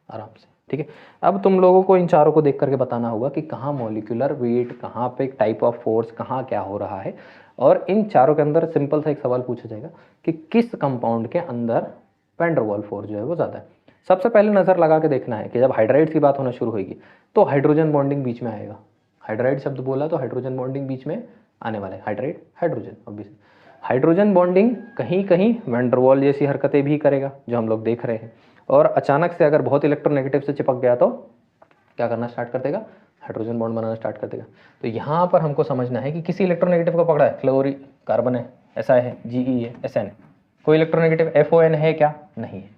आराम से, ठीक है। अब तुम लोगों को इन चारों को देख करके बताना होगा कि कहाँ मॉलिक्यूलर वेट, कहाँ पे टाइप ऑफ फोर्स, कहाँ क्या हो रहा है। और इन चारों के अंदर सिंपल सा एक सवाल पूछा जाएगा कि किस कंपाउंड के अंदर वैन डर वाल्स फोर्स जो है वो ज़्यादा है। सबसे पहले नज़र लगा के देखना है कि जब हाइड्राइड्स की बात होना शुरू होगी तो हाइड्रोजन बॉन्डिंग बीच में आएगा। हाइड्राइड शब्द बोला तो हाइड्रोजन बॉन्डिंग बीच में आने वाला है, hydride hydrogen obviously. Hydrogen bonding कहीं कहीं वैन डर वाल्स जैसी हरकतें भी करेगा जो हम लोग देख रहे हैं, और अचानक से अगर बहुत इलेक्ट्रोनेगेटिव से चिपक गया तो क्या करना स्टार्ट कर देगा, हाइड्रोजन बॉन्ड बनाना स्टार्ट कर देगा। तो यहाँ पर हमको समझना है कि किसी इलेक्ट्रोनेगेटिव को पकड़ा है, क्लोरी कार्बन है, SI है, GE है, SN है, कोई इलेक्ट्रोनेगेटिव FON है क्या, नहीं है।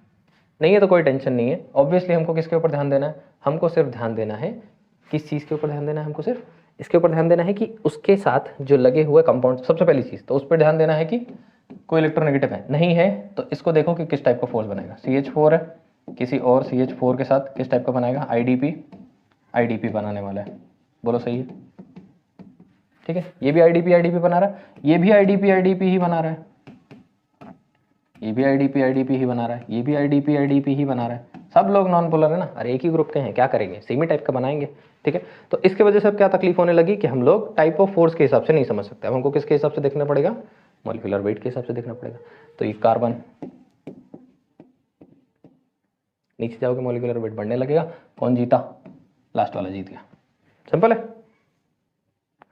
नहीं है तो कोई टेंशन नहीं है। ऑब्वियसली हमको किसके ऊपर ध्यान देना है, हमको सिर्फ ध्यान देना है, किस चीज़ के ऊपर ध्यान देना है, हमको सिर्फ इसके ऊपर ध्यान देना है कि उसके साथ जो लगे हुए कंपाउंड, सबसे पहली चीज़ तो उस पर ध्यान देना है कि कोई इलेक्ट्रोनेगेटिव है, नहीं है तो इसको देखो कि किस टाइप का फोर्स बनेगा। CH4 है, किसी और CH4 के साथ किस टाइप का बनाएगा, IDP बनाने वाला है, बोलो सही है, ठीक है। ये भी IDP बना रहा है, ये भी IDP ही बना रहा है, ये भी IDP ही बना रहा है, ये भी IDP ही बना रहा है, सब लोग नॉन पोलर है ना, अरे एक ही ग्रुप के हैं, क्या करेंगे, सेमी टाइप का बनाएंगे, ठीक है। तो इसके वजह से अब क्या तकलीफ होने लगी कि हम लोग टाइप ऑफ फोर्स के हिसाब से नहीं समझ सकते, अब हमको किसके हिसाब से देखना पड़ेगा, मॉलिक्यूलर वेट के हिसाब से देखना पड़ेगा। तो ये कार्बन नीचे जाओगे मॉलिक्यूलर वेट बढ़ने लगेगा, कौन जीता, लास्ट वाला जीत गया, सिंपल है।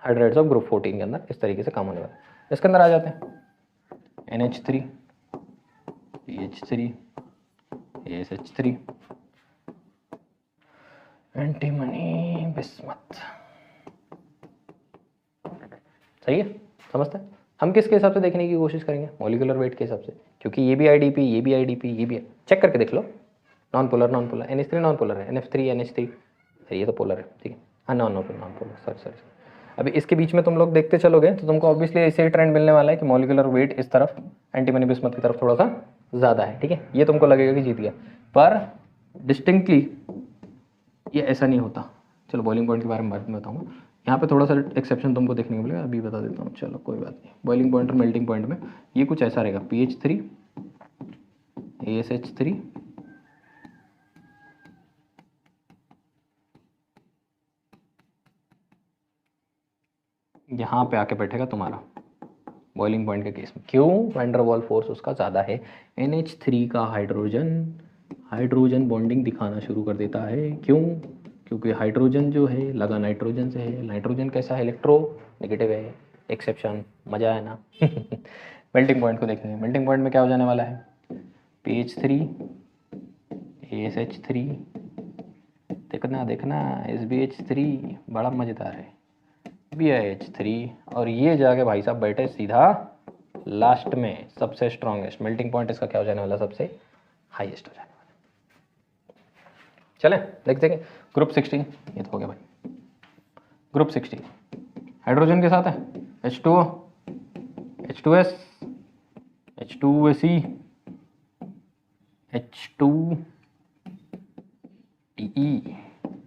हाइड्राइड्स ऑफ ग्रुप 14 के अंदर इस तरीके से काम होने वाला है। इसके अंदर आ जाते हैं, NH3, PH3, ASH3, antimony bismuth, सही है, समझते हैं। हम किसके हिसाब से देखने की कोशिश करेंगे, मॉलिक्यूलर वेट के हिसाब से, क्योंकि ये भी IDP, ये भी IDP, ये भी चेक करके देख लो, non polar NH3 non polar है, NF3 NH3, ये तो पोलर है, ठीक है, हाँ नॉन पोलर, सॉरी। अभी इसके बीच में तुम लोग देखते चलोगे तो तुमको ऑब्वियसली ऐसे ही ट्रेंड मिलने वाला है कि मॉलिक्यूलर वेट इस तरफ एंटीमनी बिस्मथ की तरफ थोड़ा सा ज़्यादा है, ठीक है। ये तुमको लगेगा कि जीत गया, पर डिस्टिंक्टली ये ऐसा नहीं होता। चलो बॉइलिंग पॉइंट के बारे में बाद में बताऊँगा, यहाँ पे थोड़ा सा एक्सेप्शन तुमको देखने को मिलेगा, अभी बता देता हूँ, चलो कोई बात नहीं। बॉइलिंग पॉइंट और मेल्टिंग पॉइंट में ये कुछ ऐसा रहेगा, PH3, ASH3, यहाँ पे आके बैठेगा तुम्हारा बॉइलिंग पॉइंट के केस में। क्यों, वैन डर वाल्स फोर्स उसका ज़्यादा है, NH3 का हाइड्रोजन बॉन्डिंग दिखाना शुरू कर देता है। क्यों, क्योंकि हाइड्रोजन जो है लगा नाइट्रोजन से है, नाइट्रोजन कैसा है, इलेक्ट्रो नेगेटिव है, एक्सेप्शन, मजा है ना। मेल्टिंग पॉइंट को देखेंगे, मेल्टिंग पॉइंट में क्या हो जाने वाला है, PH3, ASH3, देखना SBH3 बड़ा मज़ेदार है, BiH3, और ये जाके भाई साहब बैठे सीधा लास्ट में सबसे स्ट्रॉन्गेस्ट, मेल्टिंग पॉइंट इसका क्या हो जाने वाला, सबसे हाईएस्ट हो जाने वाला। चलें देख देंगे। ग्रुप 16 ये तो हो गया भाई। ग्रुप 16 हाइड्रोजन के साथ है, H2O, H2S, H2SE, H2TE,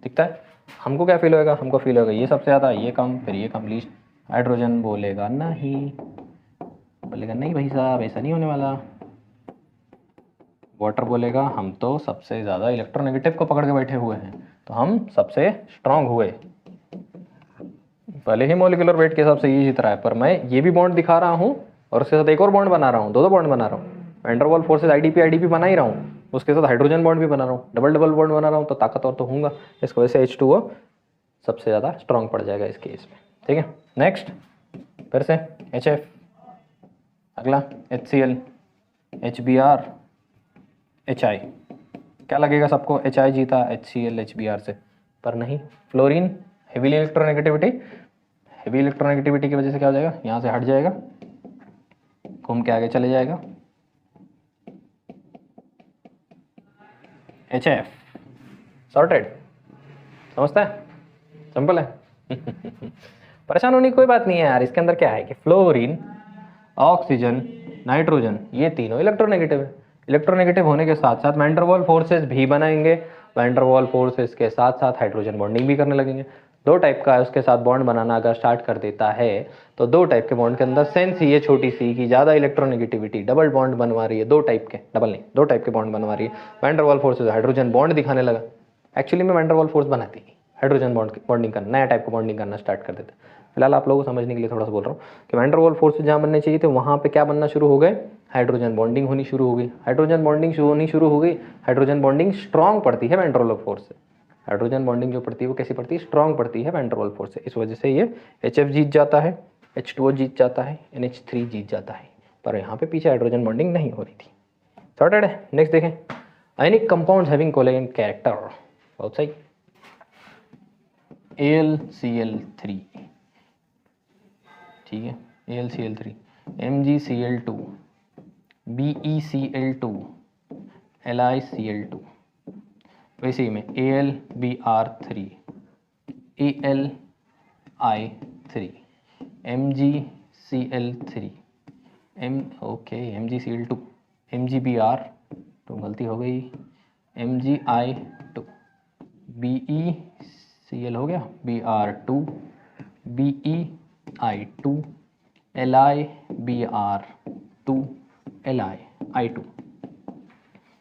दिखता है। हमको क्या फील होएगा, हमको फील होगा ये सबसे ज़्यादा, ये कम, फिर ये कम, लीस्ट। हाइड्रोजन बोलेगा नहीं भाई साहब ऐसा नहीं होने वाला। वाटर बोलेगा हम तो सबसे ज़्यादा इलेक्ट्रोनेगेटिव को पकड़ के बैठे हुए हैं, तो हम सबसे स्ट्रांग हुए। भले ही मॉलिक्यूलर वेट के हिसाब से ये जीत रहा है, पर मैं ये भी बॉन्ड दिखा रहा हूँ और उसके साथ एक और बॉन्ड बना रहा हूँ, दो बॉन्ड बना रहा हूँ। Van der Waals forces IDP बना ही रहा हूँ, उसके साथ हाइड्रोजन बॉन्ड भी बना रहा हूँ, डबल डबल बॉन्ड बना रहा हूँ, तो ताकतवर तो होऊंगा। इस वजह से H2O सबसे ज़्यादा स्ट्रॉन्ग पड़ जाएगा इस केस में। ठीक है, नेक्स्ट फिर से HF, अगला HCl, HBr, HI। क्या लगेगा सबको, HI जीता HCl HBr से, पर नहीं। Fluorine heavy electronegativity, heavy electronegativity की वजह से क्या हो जाएगा, यहाँ से हट जाएगा, घूम के आगे चले जाएगा, HF सॉर्टेड। समझता है, सिंपल है। परेशान होने की कोई बात नहीं है यार। इसके अंदर क्या है कि फ्लोरीन, ऑक्सीजन, नाइट्रोजन, ये तीनों इलेक्ट्रोनेगेटिव है। इलेक्ट्रोनेगेटिव होने के साथ साथ वैन डर वाल फोर्सेस भी बनाएंगे। वैन डर वाल फोर्सेस के साथ साथ हाइड्रोजन बॉन्डिंग भी करने लगेंगे। दो टाइप का है, उसके साथ बॉन्ड बनाना अगर स्टार्ट कर देता है तो दो टाइप के बॉन्ड के अंदर सेंस ये छोटी सी कि ज़्यादा इलेक्ट्रोनेगेटिविटी डबल बॉन्ड बनवा रही है, दो टाइप के, डबल नहीं दो टाइप के बॉन्ड बनवा रही है। Van der Waals forces hydrogen bond दिखाने लगा, एक्चुअली में वैन डर वाल फोर्स बनाती नहीं, हाइड्रोजन बॉन्डिंग करना, नया टाइप का बॉन्डिंग करना स्टार्ट कर देते। फिलहाल आप लोगों को समझने के लिए थोड़ा सा बोल रहा हूँ कि वैन डर वाल फोर्स जहाँ बनने चाहिए थे वहाँ पे क्या बनना शुरू हो गए, हाइड्रोजन बॉन्डिंग होनी शुरू हो गई। हाइड्रोजन बॉन्डिंग होनी शुरू हो गई, हाइड्रोजन बॉन्डिंग स्ट्रॉन्ग पड़ती है वैन डर वाल फोर्स से। हाइड्रोजन बॉन्डिंग जो पड़ती है वो कैसी पड़ती है, स्ट्रॉन्ग पड़ती है वैन डर वाल फोर्स से। इस वजह से ये HF जीत जाता है, H2O जीत जाता है, NH3 जीत जाता है, पर यहाँ पे पीछे हाइड्रोजन बॉन्डिंग नहीं हो रही थी। सॉर्टेड है। नेक्स्ट देखें, ionic compounds having covalent character, बहुत सही। AlCl3, ठीक है, AlCl3, MgCl2, BeCl2, LiCl2, वैसे ही में AlBr3, AlI3, MgCl3, MgCl2, MgBr, तो गलती हो गई, MgI2, BeCl हो गया, Br2, BeI2, LiBr2, LiI2।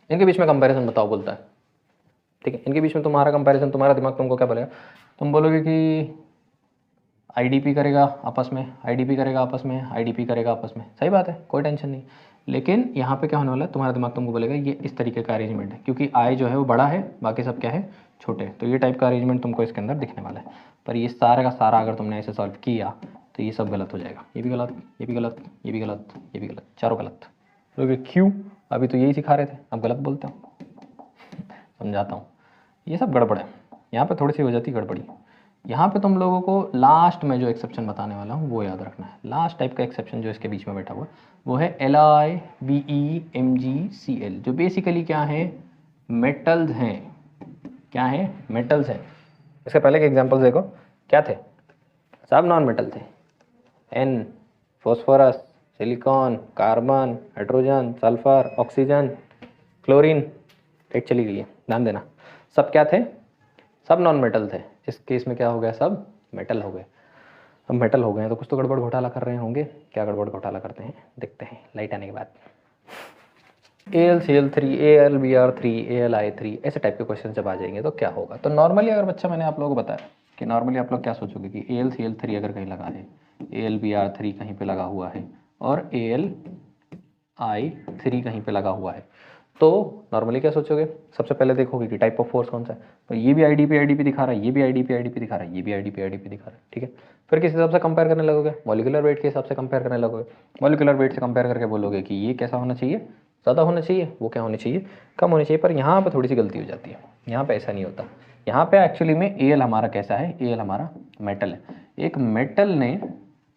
इनके बीच में कंपैरिजन बताओ बोलता है। ठीक है, इनके बीच में तुम्हारा कंपैरिजन, तुम्हारा दिमाग तुमको क्या बोलेगा, तुम बोलोगे कि IDP करेगा आपस में, IDP करेगा आपस में, IDP करेगा आपस में। सही बात है, कोई टेंशन नहीं। लेकिन यहाँ पे क्या होने वाला है, तुम्हारा दिमाग तुमको बोलेगा ये इस तरीके का अरेंजमेंट है, क्योंकि I जो है वो बड़ा है, बाकी सब क्या है, छोटे। तो ये टाइप का अरेंजमेंट तुमको इसके अंदर दिखने वाला है। पर ये सारा का सारा अगर तुमने ऐसे सॉल्व किया तो ये सब गलत हो जाएगा। ये भी गलत, ये भी गलत, ये भी गलत, ये भी गलत, चारों गलत। तो क्यों, अभी तो यही सिखा रहे थे, अब गलत बोलते हो। समझाता हूँ, ये सब गड़बड़ है। यहाँ पे थोड़ी सी हो जाती गड़बड़ी। यहाँ पे तुम लोगों को लास्ट में जो एक्सेप्शन बताने वाला हूँ वो याद रखना है। लास्ट टाइप का एक्सेप्शन जो इसके बीच में बैठा हुआ वो है LiBeMgCl, जो बेसिकली क्या है, मेटल्स हैं। क्या है, मेटल्स हैं। इसके पहले के एग्जाम्पल्स देखो, क्या थे, सब नॉन मेटल थे। N, phosphorus, silicon, carbon, hydrogen, sulphur, oxygen, chlorine. एक चली गई है, ध्यान देना। सब क्या थे, सब नॉन मेटल थे। इस केस में क्या हो गया, सब मेटल हो गए। अब मेटल हो गए हैं तो कुछ तो गड़बड़ घोटाला कर रहे होंगे। क्या गड़बड़ घोटाला करते हैं, देखते हैं लाइट आने के बाद। AlCl3, AlBr3, AlI3, ऐसे टाइप के क्वेश्चन जब आ जाएंगे तो क्या होगा। तो नॉर्मली अगर बच्चा, मैंने आप लोगों को बताया कि नॉर्मली आप लोग क्या सोचोगे कि AlCl3 अगर कहीं लगा है, AlBr3 कहीं पे लगा हुआ है और AlI3 कहीं पे लगा हुआ है, तो नॉर्मली क्या सोचोगे, सबसे पहले देखोगे कि टाइप ऑफ फोर्स कौन सा है। तो ये भी IDP दिखा रहा है, ये भी IDP दिखा रहा है, ये भी IDP दिखा रहा है। ठीक है, फिर किस हिसाब से कंपेयर करने लगोगे, मॉलिक्यूलर वेट के हिसाब से कंपेयर करने लगोगे। मॉलिक्यूलर वेट से कंपेयर करके बोलोगे कि ये कैसा होना चाहिए, ज़्यादा होना चाहिए, वो क्या होनी चाहिए, कम होनी चाहिए। पर यहाँ पर थोड़ी सी गलती हो जाती है, यहाँ पर ऐसा नहीं होता। यहाँ पर एक्चुअली में Al हमारा कैसा है, Al हमारा मेटल है। एक मेटल ने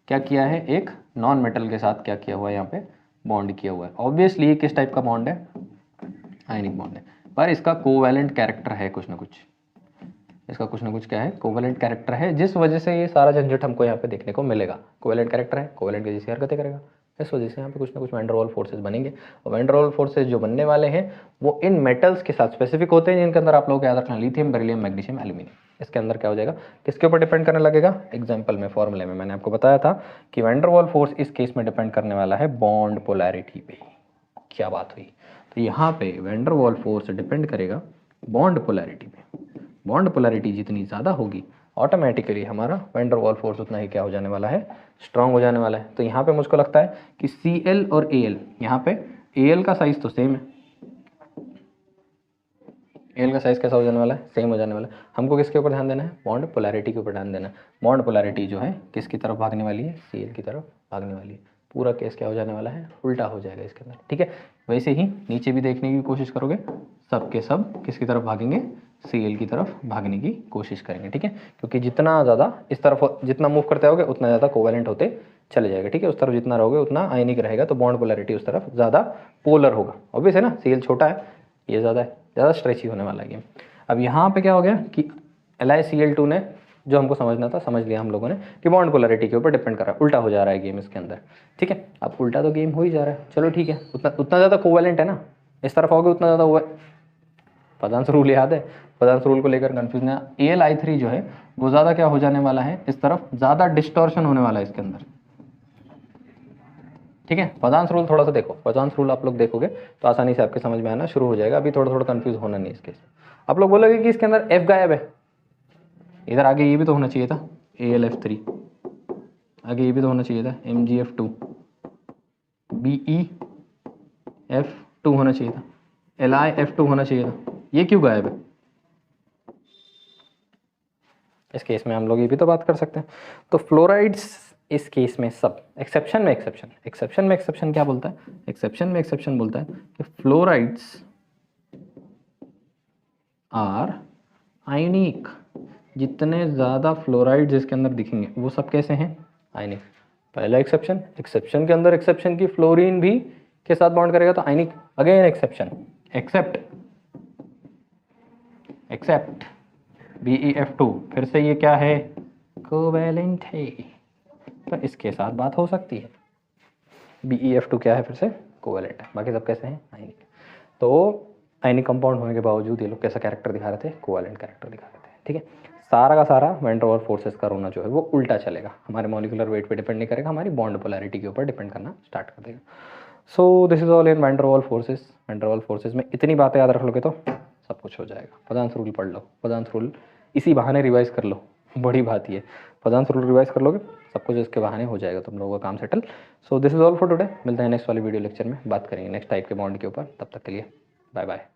क्या किया है, एक नॉन मेटल के साथ क्या किया हुआ है, यहाँ पे बॉन्ड किया हुआ है। ऑब्वियसली ये किस टाइप का बॉन्ड है, आयनिक बॉन्ड है। पर इसका कोवैलेंट कैरेक्टर है कुछ ना कुछ, इसका कुछ ना कुछ क्या है, कोवैलेंट कैरेक्टर है, जिस वजह से ये सारा झंझट हमको यहाँ पे देखने को मिलेगा। कोवैलेंट कैरेक्टर है, कोवैलेंट की जैसी हरकतें करेगा, इस वजह से यहाँ पे कुछ ना कुछ वैन डर वाल फोर्सेज बनेंगे। और वैन डर वाल फोर्सेज जो बनने वाले हैं वो इन मेटल्स के साथ स्पेसिफिक होते हैं, जिनके अंदर आप लोग याद रखना, लिथियम, बेरिलियम, मैग्नीशियम, एल्यूमिनियम। इसके अंदर क्या हो जाएगा, किसके ऊपर डिपेंड करने लगेगा, एग्जाम्पल में, फॉर्मूले में मैंने आपको बताया था कि वैन डर वाल फोर्स इस केस में डिपेंड करने वाला है बॉन्ड पोलैरिटी पे। क्या बात हुई, तो यहाँ पे van der Waals force depend करेगा बॉन्ड पोलैरिटी पे। बॉन्ड पोलैरिटी जितनी ज़्यादा होगी ऑटोमेटिकली हमारा वैन डर वाल फोर्स उतना ही क्या हो जाने वाला है, स्ट्रांग हो जाने वाला है। तो यहाँ पे मुझको लगता है कि Cl और Al, यहाँ पे Al का साइज तो सेम है, एल का साइज कैसा हो जाने वाला है, सेम हो जाने वाला है। हमको किसके ऊपर ध्यान देना है, बॉन्ड पोलैरिटी के ऊपर ध्यान देना है। बॉन्ड पोलैरिटी जो है किसकी तरफ भागने वाली है, सी एल की तरफ भागने वाली है। पूरा केस क्या हो जाने वाला है, उल्टा हो जाएगा इसके अंदर, ठीक है। वैसे ही नीचे भी देखने की कोशिश करोगे, सब के सब किसकी तरफ भागेंगे, सी एल की तरफ भागने की कोशिश करेंगे, ठीक है। क्योंकि जितना ज़्यादा इस तरफ जितना मूव करते होगे उतना ज़्यादा कोवेलेंट होते चले जाएगा, ठीक है। उस तरफ जितना रहोगे उतना आयनिक रहेगा, तो बॉन्ड पोलैरिटी उस तरफ ज़्यादा पोलर होगा। ऑब्वियस है ना, सी एल छोटा है, ये ज़्यादा है, ज़्यादा स्ट्रेची होने वाला है गेम। अब यहाँ पे क्या हो गया कि LiCl2 ने जो हमको समझना था समझ लिया हम लोगों ने कि बॉन्ड पोलैरिटी के ऊपर डिपेंड कर रहा है, उल्टा हो जा रहा है गेम इसके अंदर, ठीक है। अब उल्टा तो गेम हो ही जा रहा है, चलो ठीक है, उतना ज़्यादा कोवेलेंट है ना, इस तरफ आओगे उतना ज़्यादा हुआ। पदांश रूल याद है, पदांश रूल को लेकर कंफ्यूजन है। Al(I3) जो है वो ज़्यादा क्या हो जाने वाला है, इस तरफ ज़्यादा डिस्टॉर्शन होने वाला है इसके अंदर, ठीक है। पदांश रूल थोड़ा सा देखो, पदांश रूल आप लोग देखोगे तो आसानी से आपके समझ में आना शुरू हो जाएगा। अभी थोड़ा थोड़ा कंफ्यूज होना नहीं इसके। आप लोग बोलोगे कि इसके अंदर F गायब है, इधर आगे ये भी तो होना चाहिए था, AlF3, आगे ये भी तो होना चाहिए था, MgF2, BeF2 होना चाहिए था, LiF2 होना चाहिए था, ये क्यों गायब है। इस केस में हम लोग ये भी तो बात कर सकते हैं। तो फ्लोराइड्स इस केस में सब, एक्सेप्शन में एक्सेप्शन क्या बोलता है, एक्सेप्शन में एक्सेप्शन बोलता है कि फ्लोराइड्स आर आयनिक। जितने ज़्यादा फ्लोराइड्स इसके अंदर दिखेंगे वो सब कैसे हैं, आयनिक। पहला एक्सेप्शन, एक्सेप्शन के अंदर एक्सेप्शन की फ्लोरीन भी के साथ बॉन्ड करेगा तो आयनिक। अगेन एक्सेप्शन, एक्सेप्ट BeF2, फिर से ये क्या है, कोवैलेंट है, तो इसके साथ बात हो सकती है। BeF2 क्या है, फिर से कोवैलेंट है, बाकी सब कैसे हैं, आयनिक। तो आयनिक कंपाउंड होने के बावजूद ये लोग कैसा कैरेक्टर दिखा रहे थे, कोवैलेंट कैरेक्टर दिखा रहे थे, ठीक है। सारा का सारा वैन डर वाल फोर्सेस का रोना जो है वो उल्टा चलेगा, हमारे मॉलिक्यूलर वेट पे डिपेंड नहीं करेगा, हमारी बॉन्ड पोलैरिटी के ऊपर डिपेंड करना स्टार्ट कर देगा। So this is all in van der Waals forces. Van der Waals forces में इतनी बातें याद रख लोगे तो सब कुछ हो जाएगा। पदांश रूल पढ़ लो, पदांश रूल इसी बहाने रिवाइज कर लो, बड़ी बात ये, पदांश रूल रिवाइज कर लोगे सब कुछ इसके बहाने हो जाएगा, तुम लोगों का काम settle. So this is all for today, मिलते हैं नेक्स्ट वाली वीडियो लेक्चर में, बात करेंगे नेक्स्ट टाइप के बॉन्ड के ऊपर। तब तक के लिए बाय बाय।